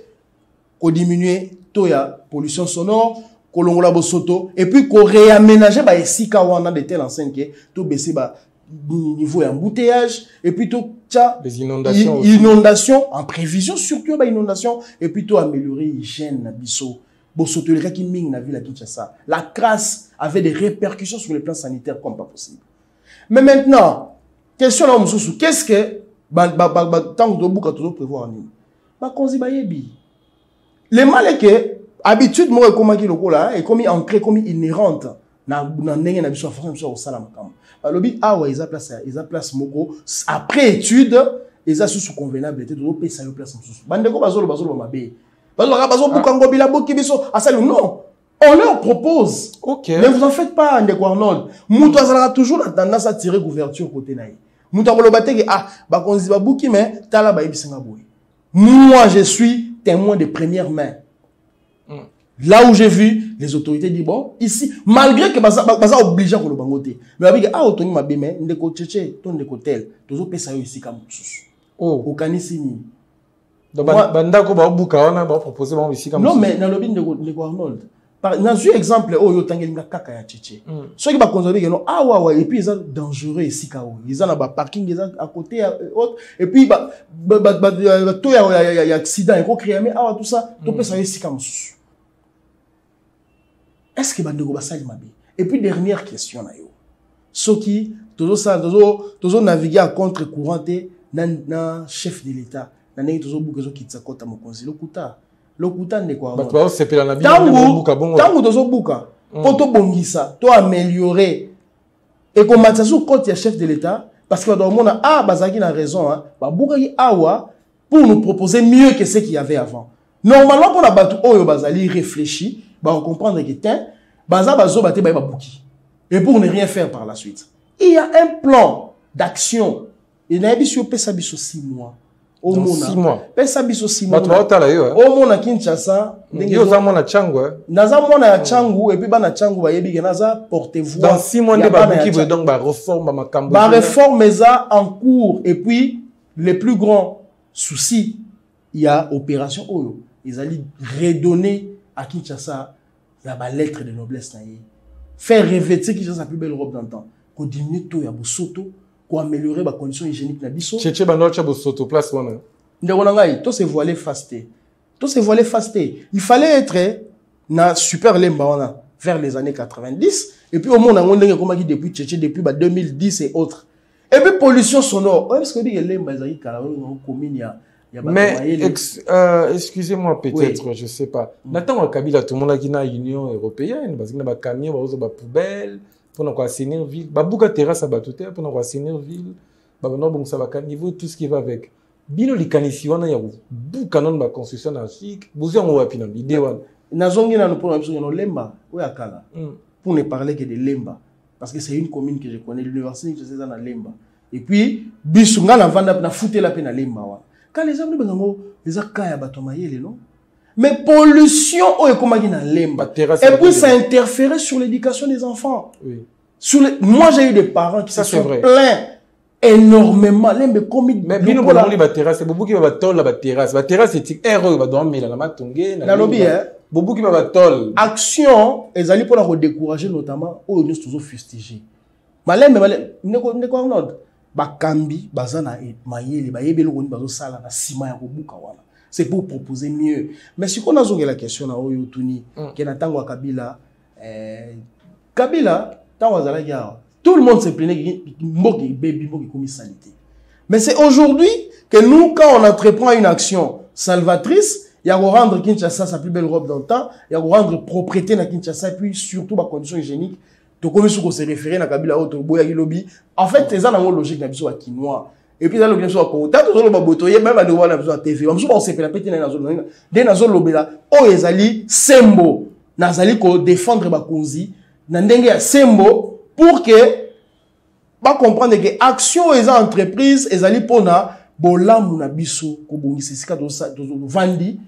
Qu'on diminue la pollution sonore, qu'on longola bosoto et puis qu'on réaménager Esika wana de telle enseigne que tout baisser niveau embouteillage et puis tout les inondations inondations en prévision surtout inondation et puis tout améliorer l'hygiène na biso bosoto le qui ming na ville à Kinshasa. La crasse avait des répercussions sur le plan sanitaire comme pas possible. Mais maintenant question là mususu qu'est-ce que tant que beaucoup toujours prévoir ni konzi bayebi le mal est que habitude moi comment qui loko là est comme ancré comme inhérente na ndenge na biso façon biso au salam kam lobi awa ils a place moko après étude ils a sous convenable était de pesa yo place mususu bandeko bazolo mabe bazolo bukango bila boki biso asali non on leur propose mais vous en faites pas ndeko Arnold muto azala toujours la tendance à tirer couverture côté naï muto akoloba te que bakonzi babuki mais tala ba yebisinga boy moi je suis témoin de première main. Là où j'ai vu les autorités dire bon ici malgré que baza obligé ko lobango te mais abi que autoni mabe mais ndeko tchéché ton ndeko tel tozo pesa yo ici comme susu au kanisi ni donc banda ko ba buka wana ba proposer ba ici comme non mais na lobi ndeko Arnold par na ju exemple yo tangelinga kaka ya tchéché ceux qui ba konzobe que non ouais et puis ils sont dangereux ici ka ils ont ba parking ils à côté autre et puis to ya accident et ko créer mais tout ça to pesa yo ici comme susu. Est-ce que bandeko basali mabe? Et puis dernière question na yo. Soki tozo naviguer à contre-courant na chef de l'État. Na ngi tozo buka zo kitsa kota mokonzi lokuta ndeko wa. Ba sepela na bien buka bongo. Tango tozo buka poto bongisa, to améliorer et comment ça sous côté chef de l'État parce que dans le monde bazaki na raison ba buka ki awa pour nous proposer mieux que ce qu'il y avait avant. Normalement pour la batu oyo bazali réfléchi on comprendre que et pour ne rien faire par la suite. Il y a un plan d'action. Il y a 6 mois. Au monde. 6 mois. 6 mois. Au monde à Kinshasa. Naza Changu et puis bana Changu naza portez-vous. Dans 6 mois de donc réforme réforme en cours et puis les plus grands soucis il y a opération Oyo. Ils allaient redonner à Kinshasa la lettre de noblesse faire revêtir Kinshasa la plus belle robe d'antan qu'on diminue tout ya bosoto qu'on améliorer les conditions hygiéniques na biso tchétché banocha bosoto place wana ndeko ngai to se voiler fasté il fallait être na super lemba wana vers les années 90 et puis au monde on ndenge comme qui depuis tchétché depuis 2010 et autres et puis pollution sonore parce que dit lemba ezali kala commune ya. Mais excusez-moi peut-être, oui. Je sais pas. N'attends Kabila tout le monde qui na Union européenne parce que na ba camion ba poubelle pour na assainir ville, ba buka terrasse ba tout pour na assainir ville, ba no bon ça va niveau tout ce qui va avec. Bino likanisi wana ya buka non ba construction na chic, bozia ngo wapi na idée wana. Nazongi na no pour no lemba ou akala. Pour ne parler que de lemba parce que c'est une commune que je connais l'université que c'est dans lemba. Et puis bisunga na vanda na fouter la peine na lemba wana. Quand les hommes les akaya batomayele non mais pollution na lemba et puis ça interférait sur l'éducation des enfants. Oui. Moi j'ai eu des parents qui se sont plaints énormément lembe comme mais bino ko li ba terrasse bobu ki ba tol la ba terrasse c'est erreur ba do mela na matongé na lobi bobu ki ba tol action ezali pour la décourager notamment au nous toujours fustiger malembe ndeko Arnold bakambi bazana mayele bayebelo koni bazo sala na sima ya kobuka wana c'est pour proposer mieux. Mais si on a la question na oyo tuni que na tango Kabila tango azala gars tout le monde se plaignait mboki baby mboki comme sanité. Mais c'est aujourd'hui que nous quand on entreprend une action salvatrice, il y a rendre Kinshasa sa plus belle robe dans le temps, il y a rendre propriété na Kinshasa et puis surtout ba conditions hygiéniques. To comme si on se référer na Kabila auto boya lobby. En fait, c'est ça la logique na biso wa Kinois. Et puis, là, bien sûr, quand on a besoin même à devoir la TV, on sait que la petite dans zone, dès la zone lobela, oh ezali sembo, nazali ko défendre ba konzi, na ndenge ya sembo pour que ba comprendre que action eza entreprise ezali pona bolamu na biso ko bongisa sika to vandi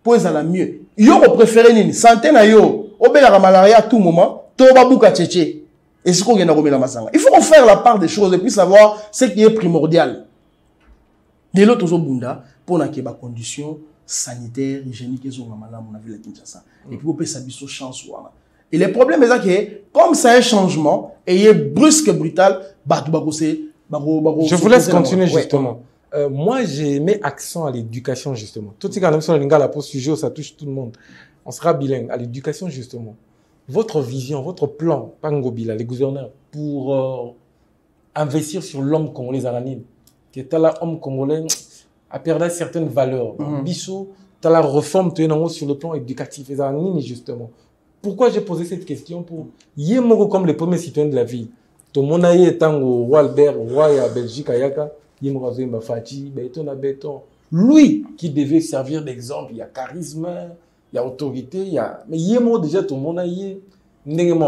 pour ezala mieux. Yo ko préférer nini santé na yo, obela malaria à tout moment, to babuka tchétché. Et c'est qu'on vient de masanga. Il faut faire la part des choses et puis savoir ce qui est primordial. De l'autre, pour qu'il y ait des conditions sanitaires, hygiéniques, et puis on peut s'habiller sur chance. Et le problème est que, comme c'est un changement, et il est brusque et brutal, je vous laisse continuer justement. Moi, j'ai mis accent à l'éducation justement. Tout ce qui est la pose sujet, ça touche tout le monde. On sera bilingue à l'éducation justement. Votre vision, votre plan, Pangobila, les gouverneurs, pour investir sur l'homme congolais Zaranine, qui est là, homme congolais, a perdu certaines valeurs. Bissot, tu as la réforme sur le plan éducatif, Zaranine, justement. Pourquoi j'ai posé cette question? Pour Yémoro comme les premiers citoyens de la ville. Tout le monde a été au roi Albert, roi à Belgique, Ayaka, Yémoro Zémba Fati, béton à béton. Lui qui devait servir d'exemple, il y a charisme. Il y a autorité, il y a... Mais il y a déjà tout le monde a y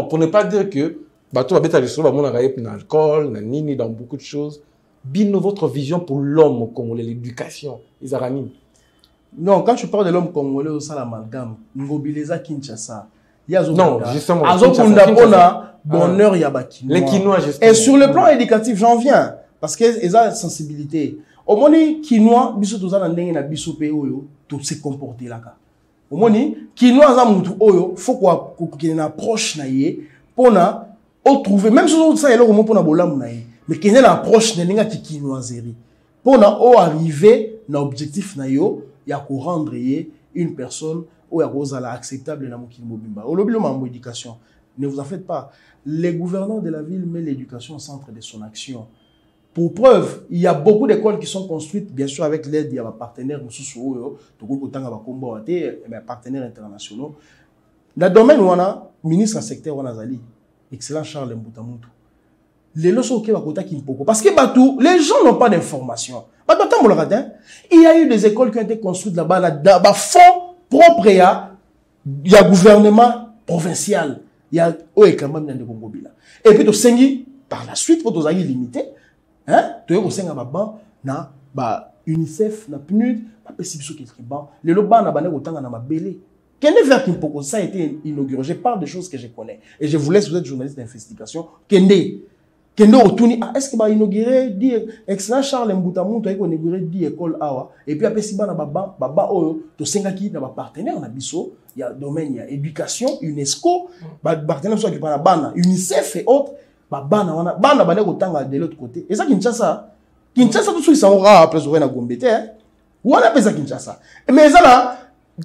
pour ne pas dire que bateau va être sur l'alcool, dans beaucoup de choses. Bino, votre vision pour l'homme congolais, l'éducation, les aramis. Non, quand tu parles de l'homme congolais au Salamalgam, Ngobileza Kinshasa, il y a non, justement. Bonheur, il y a les Kinois, justement. Et sur le plan éducatif, j'en viens. Parce qu'ils ont une sensibilité. Au moment où Kinois, biso tous en dengue na biso péo, tout se comporter là. Au moment où Kinois za mutu oyo, faut qu'il y ait une approche na yé, pour na trouver même si ça est là au moment pour na bola munaye, mais qu'il y ait une approche na ninga ki Kinoiserie. Pour na arriver na objectif na yo, il y a qu'on rendre une personne ou ya cause la acceptable na mokili mobimba. Au lobby le éducation. Ne vous en faites pas. Les gouvernants de la ville mettent l'éducation au centre de son action. Pour preuve, il y a beaucoup d'écoles qui sont construites, bien sûr, avec l'aide, il y a des partenaires, partenaires internationaux. Dans le domaine où on a, ministre en secteur, on a Zali, excellent Charles Mbutamutu. Les leçons qui vont parce que les gens n'ont pas d'informations. Il y a eu des écoles qui ont été construites là-bas, là fonds propres, il y a gouvernement provincial, il y a et puis, par la suite, il faut que limité. Hein? Tu es au sein de na UNICEF, na PNUD, na PSIBISO qui est bon. Les lobans na bané autant na ma belé. Qu'est-ce que ça a été inauguré? Je parle de choses que je connais. Et je vous laisse, vous êtes journaliste d'investigation. Kende Otuni, est-ce qu'il va inaugurer, dire, excellent Charles Mbutamu, tu as inauguré 10 écoles awa. Et puis après, si na baba oyo, to sengaki na ba partenaire na biso, il y a domaine, il y a éducation, UNESCO, partenaire soit qui parle bana, UNICEF et autres. Bana bana kotanga de l'autre côté. Et ça Kinshasa tout ça ils sont après sur na Gombete hein. Ou on appelle ça Kinshasa. Mais ça là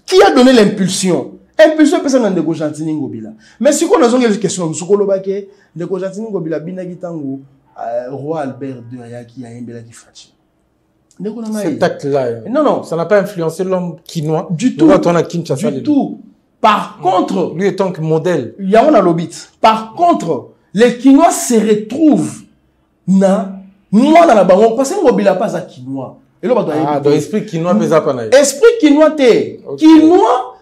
qui a donné l'impulsion? Impulsion personne de Gojantini Ngobila. Mais si on a une question sur Kolobake de Gojantini Ngobila bina gitango roi Albert II Ayaki a Mbela qui fachi. Cet acte là. Non, ça n'a pas influencé l'homme quinois du tout. Du tout. Par contre, lui étant que modèle, il y a on a l'obit. Par contre, les Kinois se retrouvent moi dans la banque parce que Ngobila pas à Kinois. Et là dans l'esprit Kinois pesa pas na. Esprit Kinois te. Kinois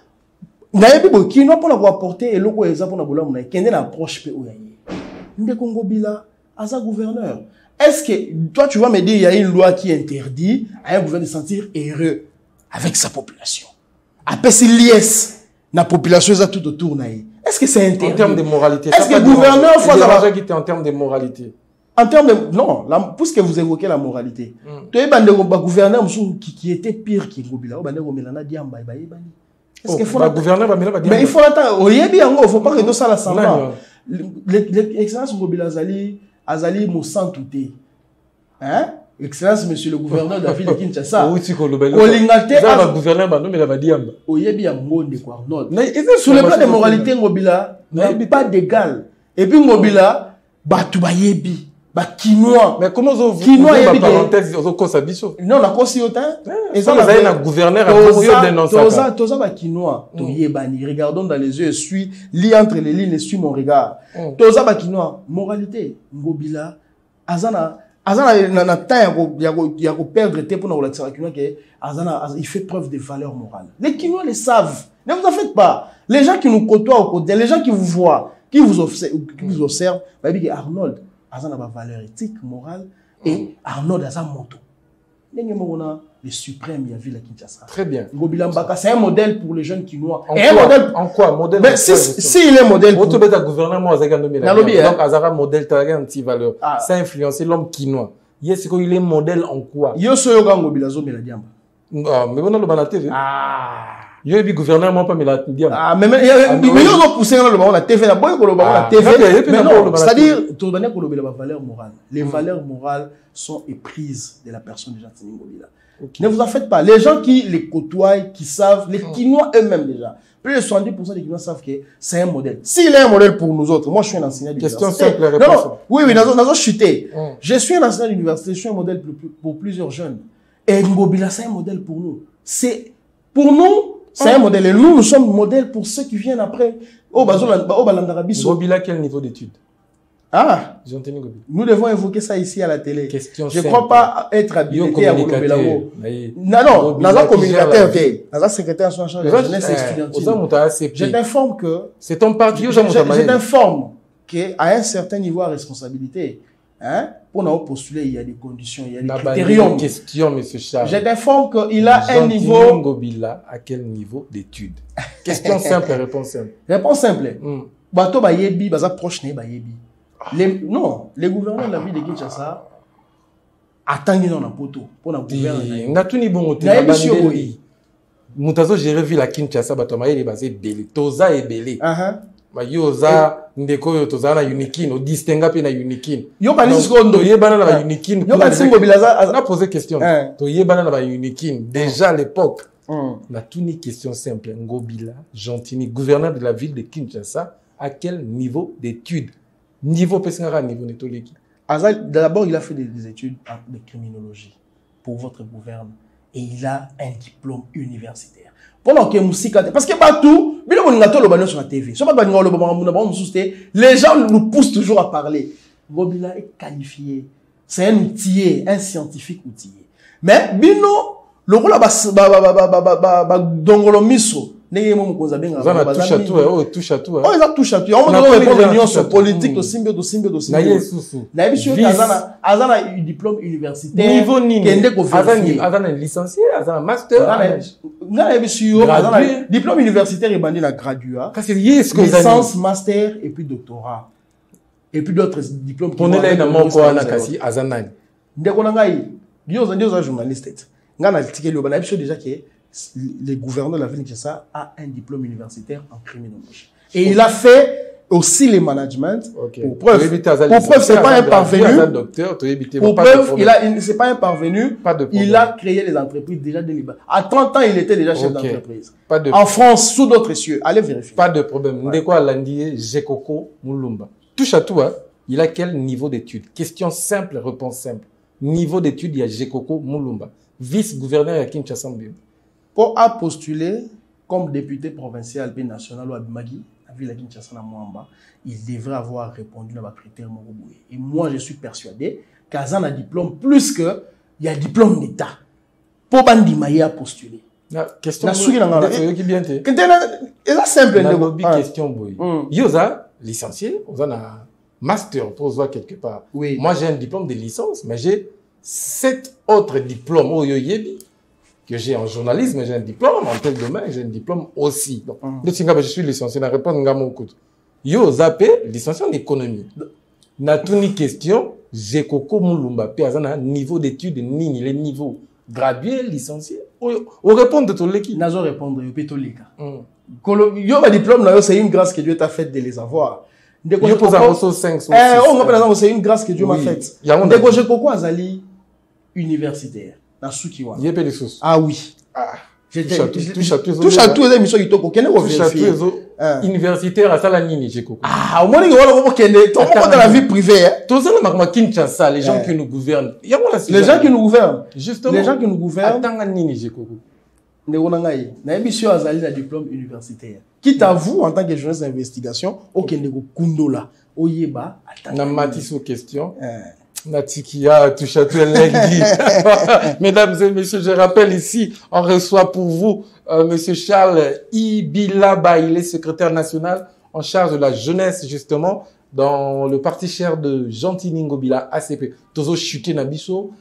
na yebi Kinois pour l'avoir porté et loko eza pour na bola mona kende na approche pe oyaye. Ndeko Ngobila asa gouverneur. Est-ce que toi tu vas me dire il y a une loi qui interdit à un gouverneur de sentir heureux avec sa population. Après c'est liesse la population est tout autour naïe. Est-ce que c'est interdit? En termes de moralité. Est-ce que le gouverneur faut en termes de moralité? En termes de... Non, puisque vous évoquez la moralité. Tu es un gouverneur qui était pire que Ngobila. Est-ce qu'il faut... Mais il faut attendre. Il ne faut pas que tout ça l'assemble. L'excellence Ngobila Azali Moussan Touté. Hein? Excellence, monsieur le gouverneur de la ville de Kinshasa. Oui, tu connais. Olingate. Ça va gouverner, mais non, mais la va dire. Oyebi a monde quoi Arnold. Sur le plan de moralité, Ngobila n'a pas d'égal. Et puis Ngobila, batu bayebi, ba Kinois. Mais comment vous Kinois yebi parenthèse au Kosabiso? Non, la Kosiotin. Et ça, vous avez un gouverneur à dénoncer. Toza ba Kinois. To yebani, regardons dans les yeux, lis entre les lignes, suis mon regard. Toza ba Kinois. Moralité, Ngobila, Azana na temps il y a perdre temps pour relaxer la Kinois que Azana il fait preuve de valeur morale. Les Kinois les savent. Ne vous en faites pas. Les gens qui nous côtoient au côté, les gens qui vous voient, qui vous observent, bah bien Arnold Azana a valeur éthique, morale et Arnold Azana moto. Le suprême il y a vu la Kinshasa. Très bien. Ngobila Mbaka c'est un modèle pour les jeunes Kinois. En quoi modèle? Mais si il est modèle pour le gouvernement donc Azara modèle t'as un petit valeur. Ça influencer l'homme Kinois. Yes, il est modèle en quoi? Yo soyoga Ngobila zo me la diamba. Ah, mais on a le ban la TV. Yo ebi gouvernement pas me la diamba. Ah, mais yo no pousser dans le ban la TV na boy ko le ban la TV. C'est-à-dire to donner ko le valeur morale. Les valeurs morales sont éprises de la personne de Jantini Ngobila. Okay. Ne vous en faites pas. Les gens qui les côtoient, qui savent, les Kinois eux-mêmes déjà, plus de 70% des Kinois savent que c'est un modèle. S'il est un modèle pour nous autres, moi je suis un enseignant d'université. Question simple, réponse. Non, oui, nous chuté. Je suis un enseignant d'université, je suis un modèle pour plusieurs jeunes. Et Ngobila, c'est un modèle pour nous. Pour nous, c'est un modèle. Et nous sommes modèles pour ceux qui viennent après. Ngobila, quel niveau d'études? Ah, nous devons évoquer ça ici à la télé. Question je ne crois pas être habilité à vous lever la voix. Non, nous avons communicateur, nous avons secrétaire en charge de la jeunesse estudiantine. Je t'informe que, c'est ton parti, je t'informe qu'à un certain niveau de responsabilité, hein, pour nous postuler, il y a des conditions, il y a des critériums. Question, monsieur Charles. Je t'informe qu'il a un niveau. Ngobila, à quel niveau d'études? Question simple, réponse simple. Réponse simple. Bato ba yebi, baza proche ne ba yebi. Non, les gouverneurs de la ville de Kinshasa attendent dans la poteau pour la gouverner. On a tout ni bon côté. Mutazo gérer ville à Kinshasa, batomaye les basé belé. Toza et belé. Ma yoza ndeko yo toza na unikin, o distinga pe na unikin. Yo ba niskondo yebana na unikin. Yo ba singo bilaza. On a posé question. To yebana na unikin. Déjà à l'époque, on a tout ni question simple. Ngobila, Jantini, gouverneur de la ville de Kinshasa, à quel niveau d'études? Niveau Pessinara, niveau Netoleki. D'abord, il a fait des études de criminologie pour votre gouverne. Et il a un diplôme universitaire. Pendant que parce que partout, sur la TV. Les gens nous poussent toujours à parler. Ngobila est qualifié. C'est un outillé, un scientifique outillé. Mais, Bino, le rôle d'Ongolomiso, on touche à tout, on touche à tout. On touche à tout. On a répondre à l'union politique de Simbio. Azana a eu diplôme universitaire. Niveau Nini. Azana est licencié, Azana master. Diplôme universitaire et bandé la graduat. Licence, master et puis doctorat. Et puis d'autres diplômes. On est là dans quoi Nakasi Azana. Ndekonangai, Dieu journaliste. Ngana ticket le banabisho déjà que le gouverneur de la ville de Kinshasa a un diplôme universitaire en criminologie. Et il a fait aussi le management. Pour preuve, c'est pas un parvenu. Pour preuve, c'est pas un parvenu. Il a créé les entreprises déjà de Liban. À 30 ans, il était déjà chef d'entreprise. En France, sous d'autres cieux. Allez vérifier. Pas de problème. Ndeko Alandié, Jekoko, Mulumba. Touche à tout, hein. Il a quel niveau d'études? Question simple, réponse simple. Niveau d'études, il y a Jekoko, Mulumba. Vice-gouverneur à Kinshasa. Pour postuler comme député provincial et national ou Abimagi, la ville de Kinshasa na Mwamba, il devrait avoir répondu à ma critère Moroboué. Et moi, je suis persuadé qu'Azan a diplôme plus que il y a diplôme d'État. Pour Bandi Maïa postuler. Question. La souris dans la qui bien te. C'est simple. Question boy. Yoza licencié, on a master pour voir quelque part. Oui. Moi, j'ai un diplôme de licence, mais j'ai 7 autres diplômes au Yoyebi. Que j'ai en journalisme, j'ai un diplôme, en tel domaine, j'ai un diplôme aussi. Donc, je suis licencié, la réponse est mon coup. Yo zappé, licencié en économie. Na tout ni question, j'ai coco Mulumba, pe azana niveau d'études, ni les niveaux gradué, licencié. On répond de tout l'équipe. Nazo répondre, yo péto leka. Yo ba diplôme là, c'est une grâce que Dieu t'a faite de les avoir. Yo pose à 5 c'est une grâce que Dieu m'a faite. Dès que j'ai coco azali universitaire. Dans Soukiwa. Il y a pas de choses. Ah oui. Ah. Touche à tout les émissions qui t'ont qu'est-ce touche à tous les universitaires à Salanini, j'ai compris. Ah, au moins, il y a dans la vie privée. Tous les gens Kinshasa, les gens qui nous gouvernent. Les gens qui nous gouvernent. Justement. Les gens qui nous gouvernent. Attends, Nini, j'ai compris. Na émission azali na diplôme universitaire. Quitte à vous en tant que journaliste d'investigation, OK nego kundola, oyeba attends. Na matisse aux questions. Natikia touche à tout Mesdames et messieurs, je rappelle ici, on reçoit pour vous monsieur Charles Ibilaba, il est secrétaire national en charge de la jeunesse justement dans le parti cher de Gentini Ngobila ACP. Tozo chuté na biso.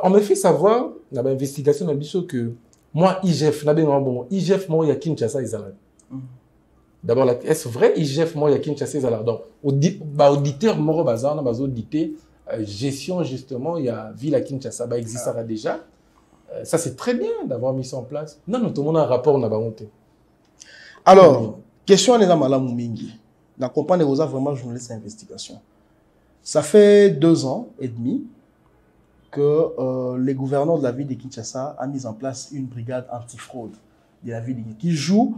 On me fait savoir dans l'investigation na biso que moi IGF na benga bon IGF mo ya Kinshasa izala. D'abord est-ce vrai IGF mo ya Kinshasa izala donc auditeur moro bazana bazo auditer gestion justement il y a ville à Kinshasa bah existera déjà. Ça c'est très bien d'avoir mis ça en place. Non tout le monde a un rapport na ba honte. Alors, question les malamu mingi. Na comprendre vous a vraiment journaliste d'investigation. Ça fait 2 ans et demi que les gouverneurs de la ville de Kinshasa a mis en place une brigade antifraude de la ville de Kinshasa qui joue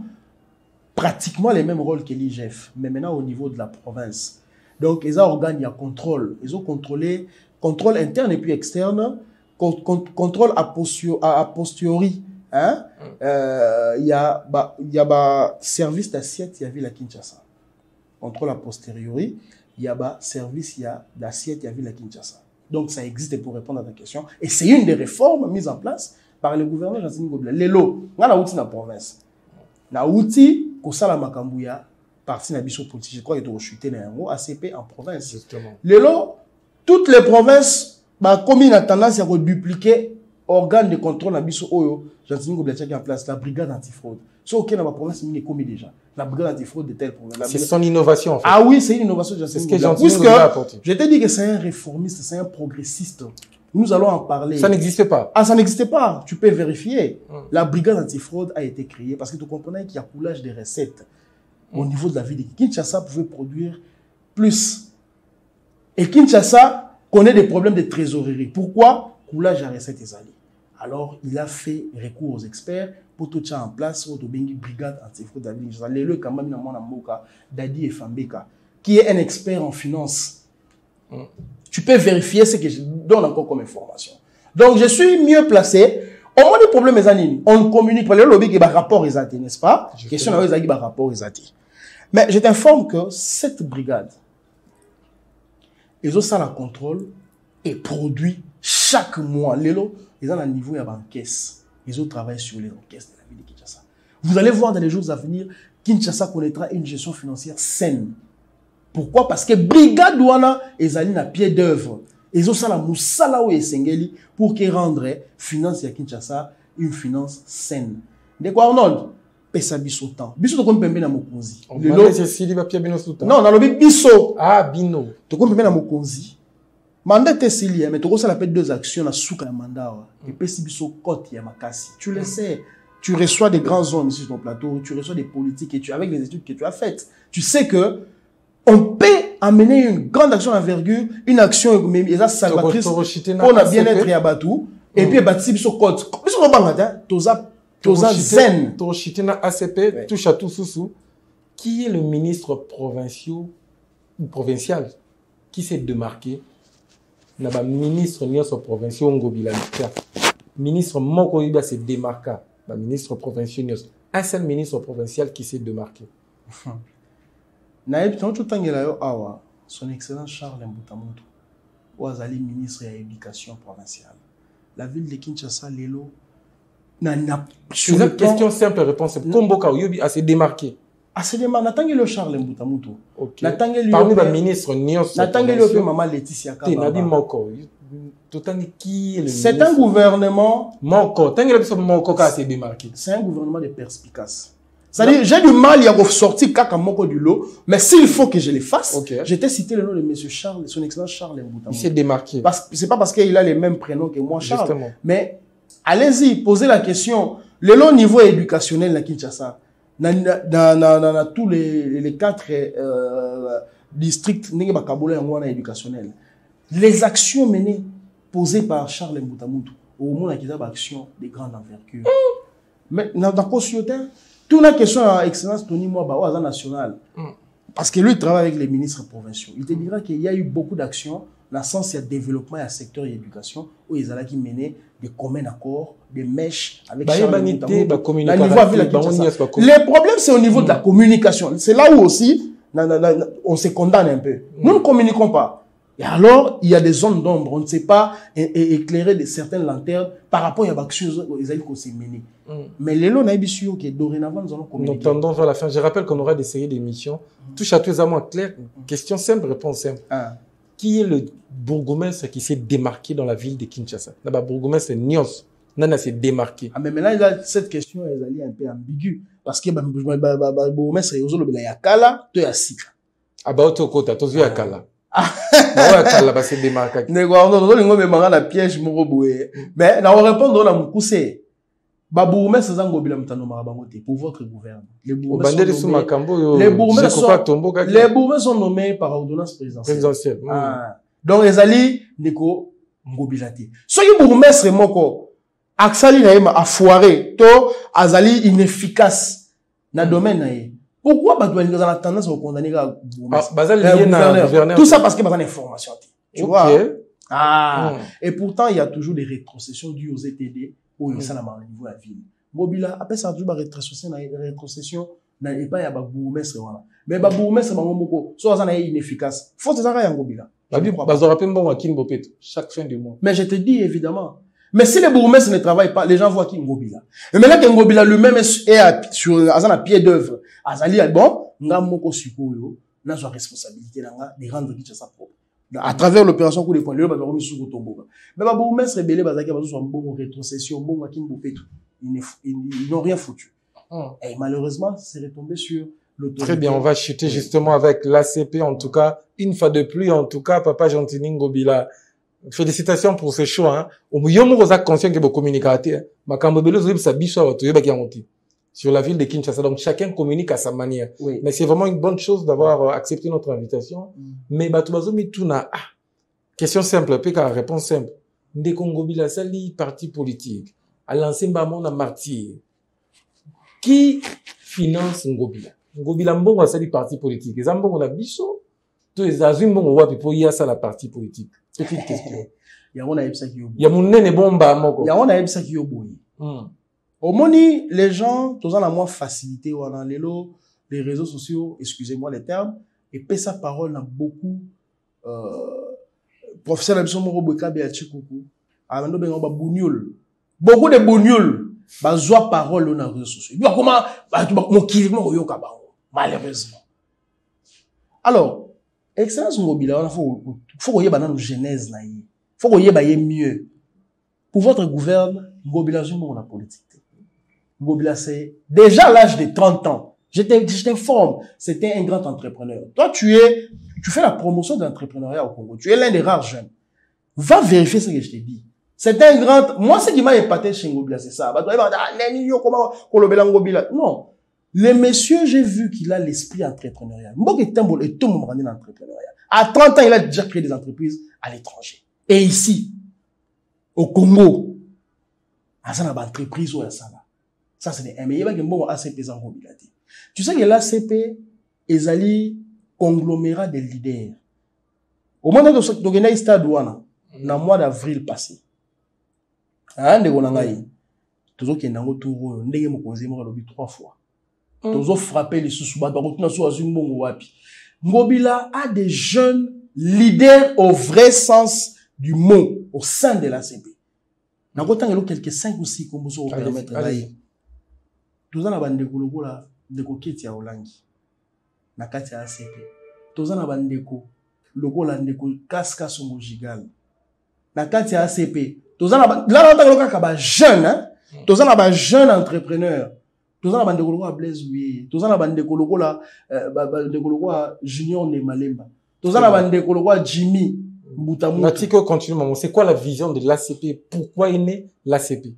pratiquement les mêmes rôles que l'IGF, mais maintenant au niveau de la province. Donc, ils ont organes, il y a contrôle. Ils ont contrôlé, contrôle interne et puis externe, contrôle a posteriori. Hein? Il y a service d'assiette, il y a ville à Kinshasa. Contrôle a posteriori, il y a service d'assiette, il y a ville à Kinshasa. Donc, ça existe pour répondre à ta question. Et c'est une des réformes mises en place par le gouverneur Gentini Ngobila. Lelo, on a outil dans la province. On a outil, Kosala Makambuya, parti na biso politique, je crois qu'il est chuté dans un ACP en province. Justement. Lelo, toutes les provinces, comme il a tendance à redupliquer organes de contrôle na biso oyo, Gentini Ngobila qui en place la brigade antifraude. Ce qui est dans la province, il est commis déjà. La brigade antifraude de telle province. C'est son innovation en fait. Ah oui, c'est une innovation de Gentini Ngobila. C'est ce que Gentini Ngobila a apporté. Je t'ai dit que c'est un réformiste, c'est un progressiste. Nous allons en parler. Ça n'existait pas. Ah, ça n'existait pas. Tu peux vérifier. La brigade antifraude a été créée parce que tu comprenais qu'il y a coulage des recettes. Au niveau de la ville de Kinshasa pouvait produire plus. Et Kinshasa connaît des problèmes de trésorerie. Pourquoi? Coulage à recette et alliés. Alors, il a fait recours aux experts pour tout ça en place, au brigade antifraude de la ville de Kinshasa. Le Kamami Namona Moka, Dadi Efambeka, qui est un expert en finance. Tu peux vérifier ce que je donne encore comme information. Donc, je suis mieux placé. Au moins, les problèmes, on communique. Le lobby qui a rapport, n'est-ce pas? Question de rapport, mais je t'informe que cette brigade, ils ont ça la contrôle et produit chaque mois. Ils ont un niveau de la caisse. Ils ont travaillé sur les encaisses de la ville de Kinshasa. Vous allez voir dans les jours à venir, Kinshasa connaîtra une gestion financière saine. Pourquoi? Parce que brigade douana, ils ont un pied d'œuvre. Ils ont ça la moussala ou esengeli pour qu'ils rendent finance à Kinshasa une finance saine. De quoi Arnold? Pesa biso temps. Biso to kompembe na mokonzi. Lelo c'est Sili ba pia bino souta. Non, na lobi biso. Ah, bino. To kompembe na mokonzi. Mandat te Sili, mais to ko ça l'appelle 2 actions na souka ya mandat. Et pesi biso cote ya makasi. Tu le sais. Tu reçois des grands hommes ici sur ton plateau, tu reçois des politiques et avec les études que tu as faites, tu sais que on peut amener une grande action d'envergure, une action salvatrice pour le bien-être à Batou, et puis bâtir biso cote. Biso no bangata, Toza zen. Toshitena ACP, touche à tout sous. Qui est le ministre provincial qui s'est démarqué? N'a pas ministre ni son provincial Ngobila. Ministre Mokoyiba s'est démarqué. Ministre provincial. Un seul ministre provincial qui s'est démarqué. Naïb, tout awa, son excellence Charles Mbutamutu, Ouazali ministre de l'éducation provinciale. La ville de Kinshasa, Lelo, c'est une question simple réponse. Komboka Yobi a se démarqué. A se démarqué. N'attendez le Charles Mbutamutu. Parmi les ministres, n'attendez le maman Laetitia Kabamba. C'est un gouvernement. C'est un gouvernement de perspicace. C'est-à-dire, j'ai du mal à sortir Kaka Moko du lot, mais s'il faut que je le fasse, je t'ai cité le nom de M. Charles, son excellence Charles Mbutamutu. Il s'est démarqué. C'est pas parce qu'il a les mêmes prénoms que moi, Charles. Justement. Mais allez-y, posez la question. Le long niveau éducationnel à Kinshasa, dans tous les 4 districts éducationnels, les actions menées posé par Charles Mbutamutu, au moment où il y a action de grande envergure. Mais dans la société, toute la question à excellence, Tony Moua, national. Parce que lui, il travaille avec les ministres provinciaux. Il te dira qu'il y a eu beaucoup d'actions dans le sens il y a développement, il y a secteur et éducation, où ils allaient mener des communs accords, des mèches avec Charles Mbutamutu. Le problème, c'est au niveau de la communication. C'est là où aussi, on se condamne un peu. Nous ne communiquons pas. Et alors, il y a des zones d'ombre. On ne sait pas éclairer de certaines lanternes par rapport à l'action qu'on s'est mené. Mais les lots n'aibissent que dorénavant, nous allons communiquer. Nous tendons vers la fin. Je rappelle qu'on aura des séries d'émissions. Touche à tous les amants clairs. Question simple, réponse simple. Qui est le bourgmestre qui s'est démarqué dans la ville de Kinshasa? Le bourgmestre Nyos. Nana s'est démarqué. Mais maintenant, cette question est un peu ambiguë. Parce que le bourgmestre est au Yakala, tu es à Sika. Ah bah, tu es au côté, tu es à Yakala. Mais na répondre na mukuse ba bourgmestre zangobila mutano marabangote pour votre gouvernement. Les bourgmestres sont nommés par ordonnance présidentielle. Donc ezali ndeko ngobilati. Soki bourgmestre moko aksali na yema a foiré to azali inefficace na domaine na ye. Pourquoi bah tu as tendance à condamner le gouverneur? Tout ça parce que bah information. Tu vois? Et pourtant il y a toujours des rétrocessions dues aux ETD au niveau de la ville. Mobila après ça toujours rétrocession na pas ya ba bourgmestre voilà. Mais ba bourgmestre bango moko soit ça inefficace. Faut ça ya ngobila. Chaque fin du mois. Mais je te dis évidemment. Mais si les bourgmestres ne travaillent pas, les gens voient qui Ngobila. Et maintenant que Ngobila lui-même est sur un pied d'œuvre, Azali bon, nga moko sukoyo, na sa responsabilité de rendre Kinshasa propre. À travers l'opération coup de poing, le ba remis sous tombeau. Mais ba bourgmestre rebelle bazaki ba so bon rétrocession, bon wa kimbopetu. Ils n'ont rien foutu. Et malheureusement, c'est retombé sur l'autorité. Très bien, on va chuter justement avec l'ACP en tout cas, une fois de plus en tout cas, Papa Gentini Ngobila. Félicitations pour ce choix, hein. Au milieu, on est conscient que vous communiquez, sur la ville de Kinshasa. Donc, chacun communique à sa manière. Oui. Mais c'est vraiment une bonne chose d'avoir accepté notre invitation. Mais, question simple, puis réponse simple. Ndeko Ngobila sali parti politique, a lancé Mbamona martyr. Qui finance Ngobila? Ngobila mbongo sali parti politique. Les ambongo na biso, tous les azim mbongo wapi pour y a ça la parti politique. Petite question. Il y a mon aïbsa qui y a mon nene bomba moko. Il y a mon aïbsa qui yoboyi. Au moni, les gens, tous en a moins facilité ou dans les réseaux sociaux, excusez-moi les termes, et paient sa parole dans beaucoup, professeur Abisson Moro Bweka Beachikoukou, Amando Benga Bougnoul. Beaucoup de Bougnoul, bazoa parole dans les réseaux sociaux. Bah, comment, mon kilimo yoka malheureusement. Alors, Excellence Ngobila, il faut qu'on y ait une genèse. Il faut qu'on y ait mieux. Pour votre gouvernement, Ngobila, c'est la politique. Ngobila, c'est déjà à l'âge de 30 ans. Je t'informe, c'était un grand entrepreneur. Toi, tu fais la promotion de l'entrepreneuriat au Congo. Tu es l'un des rares jeunes. Va vérifier ce que je t'ai dit. C'est un grand, moi, ce qui m'a épaté chez Ngobila, c'est ça. Non. Le monsieur, j'ai vu qu'il a l'esprit entrepreneurial. À 30 ans, il a déjà créé des entreprises à l'étranger. Et ici, au Congo, ça, c'est un meilleur que bon ACP. Tu sais que l'ACP est un conglomérat de leaders. Au moment où on a eu stade dans le mois d'avril passé, trois fois. Ils ont frappé les sous-soubats. Ngobila a des jeunes leaders au vrai sens du mot au sein de l'ACP. Nous avons quelques 5 ou 6 combos pour permettre d'aller. Tous en avons des cologos là, des coquettes à Olangi. Na kati ya ACP. Tous en avons des co, logo là des co casca songo gigal. Na kati ya ACP. Tous en avons là on a kaba jeune hein. Tous en avons jeune entrepreneur. Tous en avons des cologos à Blaise Louis. Tous en avons des cologos là, des cologos à Junior de Malemba. Tous en avons des cologos à Jimmy. Natiko continue, maman. C'est quoi la vision de l'ACP? Pourquoi est né l'ACP?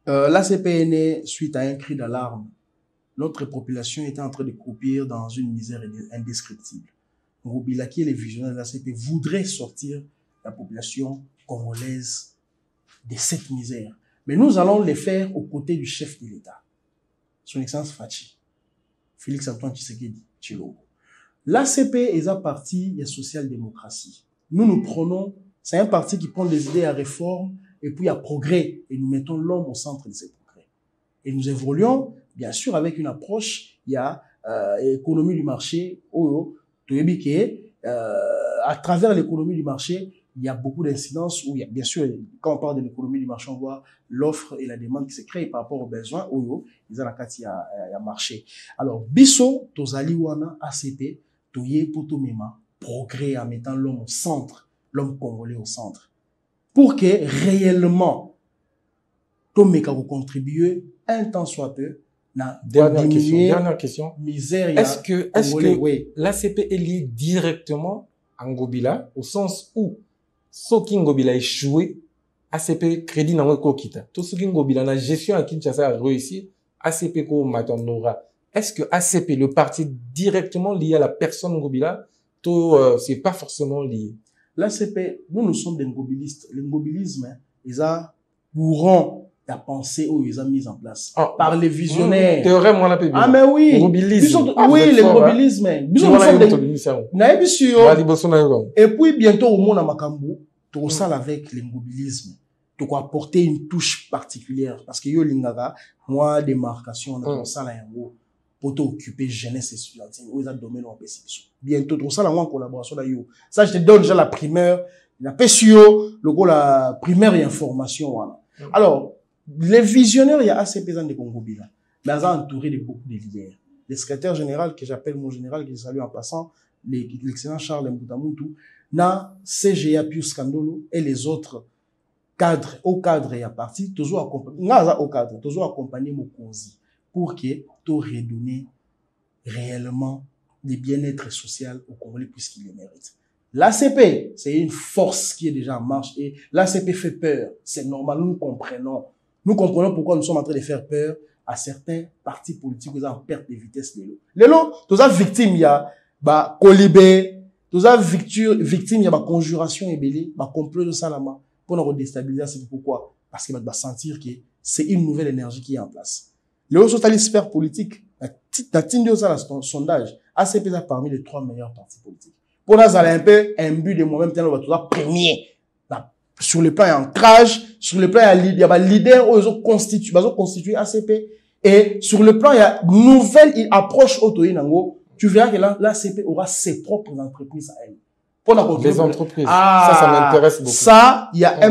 L'ACP est né suite à un cri d'alarme. Notre population était en train de croupir dans une misère indescriptible. Ngobila, qui est le visionnaire de l'ACP, voudrait sortir la population congolaise de cette misère. Mais nous allons le faire aux côtés du chef de l'État, son Excellence Fachi, Félix Antoine Tshisekedi Tshilombo. L'ACP est un parti de social-démocratie. Nous prenons, c'est un parti qui prend des idées à réforme et puis à progrès, et nous mettons l'homme au centre de ces progrès. Et nous évoluons, bien sûr, avec une approche, il y a économie du marché, à travers l'économie du marché, il y a beaucoup d'incidences où il y a, bien sûr, quand on parle de l'économie du marché, on voit l'offre et la demande qui se créent par rapport aux besoins, il y a marché. Alors, biso, tozali wana, ACP, toye potomema, progrès en mettant l'homme au centre, l'homme congolais au centre. Pour que réellement, tomeka vous contribuer un temps soit peu, Dernière question. Misère, est-ce que oui, l'ACP est lié directement à Ngobila, au sens où, Soki Ngobila a échoué, ACP crédit n'a pas quitté. Tout ce qui Ngobila la gestion à Kinshasa a réussi, ACP ko matandora. Est-ce que ACP, le parti directement lié à la personne Ngobila, c'est pas forcément lié? L'ACP, nous sommes des ngobilistes. Le ngobilisme, ils ont courant la pensée où ils ont mis en place par les visionnaires. Théorème, on l'appelle bien. Ah, mais oui. Ngobilisme. Oui, le ngobilisme. Et puis, bientôt, au monde à Makambu, tout ça avec le ngobilisme. Tu dois apporter une touche particulière. Parce que yo lingara, moi, démarcation, on a ça là, pour t'occuper jeunesse et studentine. Où ils ont domaine en PCP. Bientôt, tout ça là, en collaboration là, yo. Ça, je te donne déjà la primeur. La PSUO, la primaire et information, voilà. Alors, les visionnaires, il y a ACP dans des Congo-Bila. Mais ils ont entouré de beaucoup de leaders. Le secrétaire général, que j'appelle mon général, que je salue en passant, l'excellent Charles Mbutamuntu, na CGA Pius Kandolo et les autres cadres, au cadre et à partie, toujours accompagné Mokonzi, pour que tout redonner réellement des bien-être social au Congolais puisqu'il les mérite. L'ACP, c'est une force qui est déjà en marche et l'ACP fait peur. C'est normal, nous comprenons. Nous comprenons pourquoi nous sommes en train de faire peur à certains partis politiques qui sont en perte de vitesse. Lélo, tous les victimes, il y a, Kolibé, tous les victimes, il y a, conjuration et belé, complot de Salama, pour nous déstabiliser, c'est pourquoi? Parce qu'il va sentir que c'est une nouvelle énergie qui est en place. Les socialistes super politiques, la sondage, ACP est parmi les 3 meilleurs partis politiques. Pour nous, ça a un peu un but de moi-même, on va tout ça premier. Sur le plan ancrage, sur le plan il y a leader où ils ont constitué ACP et sur le plan il y a nouvelle approche auto-inango. Tu verras que l'ACP aura ses propres entreprises à elle. Pour les entreprises. Ça m'intéresse beaucoup. Ça, il y a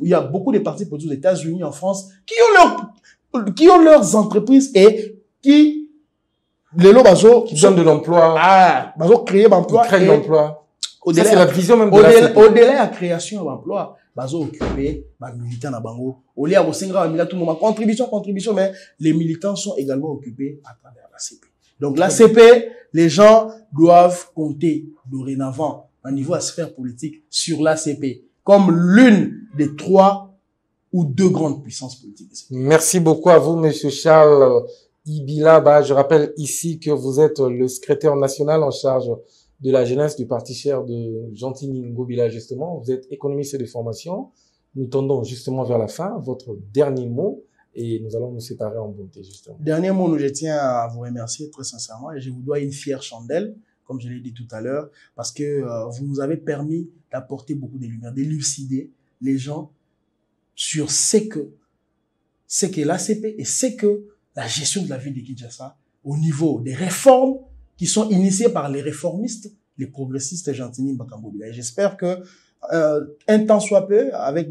il y a beaucoup de partis politiques aux États-Unis, en France, qui ont leurs entreprises et qui donnent de l'emploi. Créer l'emploi. Créer de l'emploi. Ça, c'est la vision même de l'ACP. Au-delà de la création d'emploi, occupé, militants na bango. Au lieu de tout le monde, contribution, mais les militants sont également occupés à travers l'ACP. Donc, l'ACP, les gens doivent compter dorénavant, au niveau de la sphère politique, sur l'ACP, comme l'une des 3 ou 2 grandes puissances politiques. Merci beaucoup à vous, monsieur Charles Ibila. Je rappelle ici que vous êtes le secrétaire national en charge de la jeunesse du parti cher de Gentini Ngobila, justement. Vous êtes économiste de formation. Nous tendons justement vers la fin. Votre dernier mot et nous allons nous séparer en bonté, justement. Dernier mot, je tiens à vous remercier très sincèrement et je vous dois une fière chandelle, comme je l'ai dit tout à l'heure, parce que vous nous avez permis d'apporter beaucoup de lumière, d'élucider les gens sur ce que l'ACP et ce que la gestion de la ville de Kinshasa au niveau des réformes qui sont initiés par les réformistes, les progressistes Gentini Mbakambobila. Et j'espère que, un temps soit peu, avec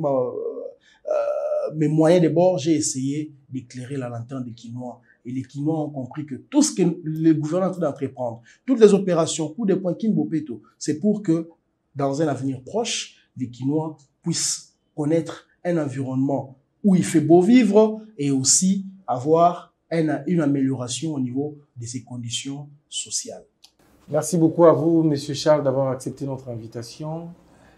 mes moyens de bord, j'ai essayé d'éclairer la lanterne des Kinois. Et les Kinois ont compris que tout ce que le gouvernement est en train d'entreprendre, toutes les opérations, coups de poing, Kinbopeto, c'est pour que, dans un avenir proche, les Kinois puissent connaître un environnement où il fait beau vivre et aussi avoir une amélioration au niveau de ses conditions sociales. Merci beaucoup à vous, monsieur Charles, d'avoir accepté notre invitation.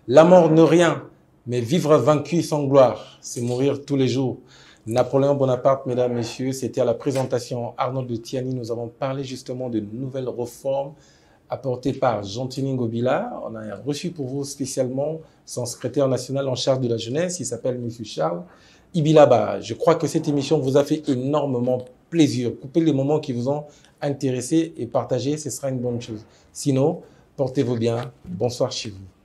La mort ne rien, mais vivre vaincu sans gloire, c'est mourir tous les jours. Napoléon Bonaparte, mesdames, messieurs, c'était à la présentation Arnaud de Tiani. Nous avons parlé justement de nouvelles réformes apporté par Jean-Tini Ngobila. On a reçu pour vous spécialement son secrétaire national en charge de la jeunesse. Il s'appelle M. Charles Ibilaba. Je crois que cette émission vous a fait énormément plaisir. Coupez les moments qui vous ont intéressé et partagez, ce sera une bonne chose. Sinon, portez-vous bien. Bonsoir chez vous.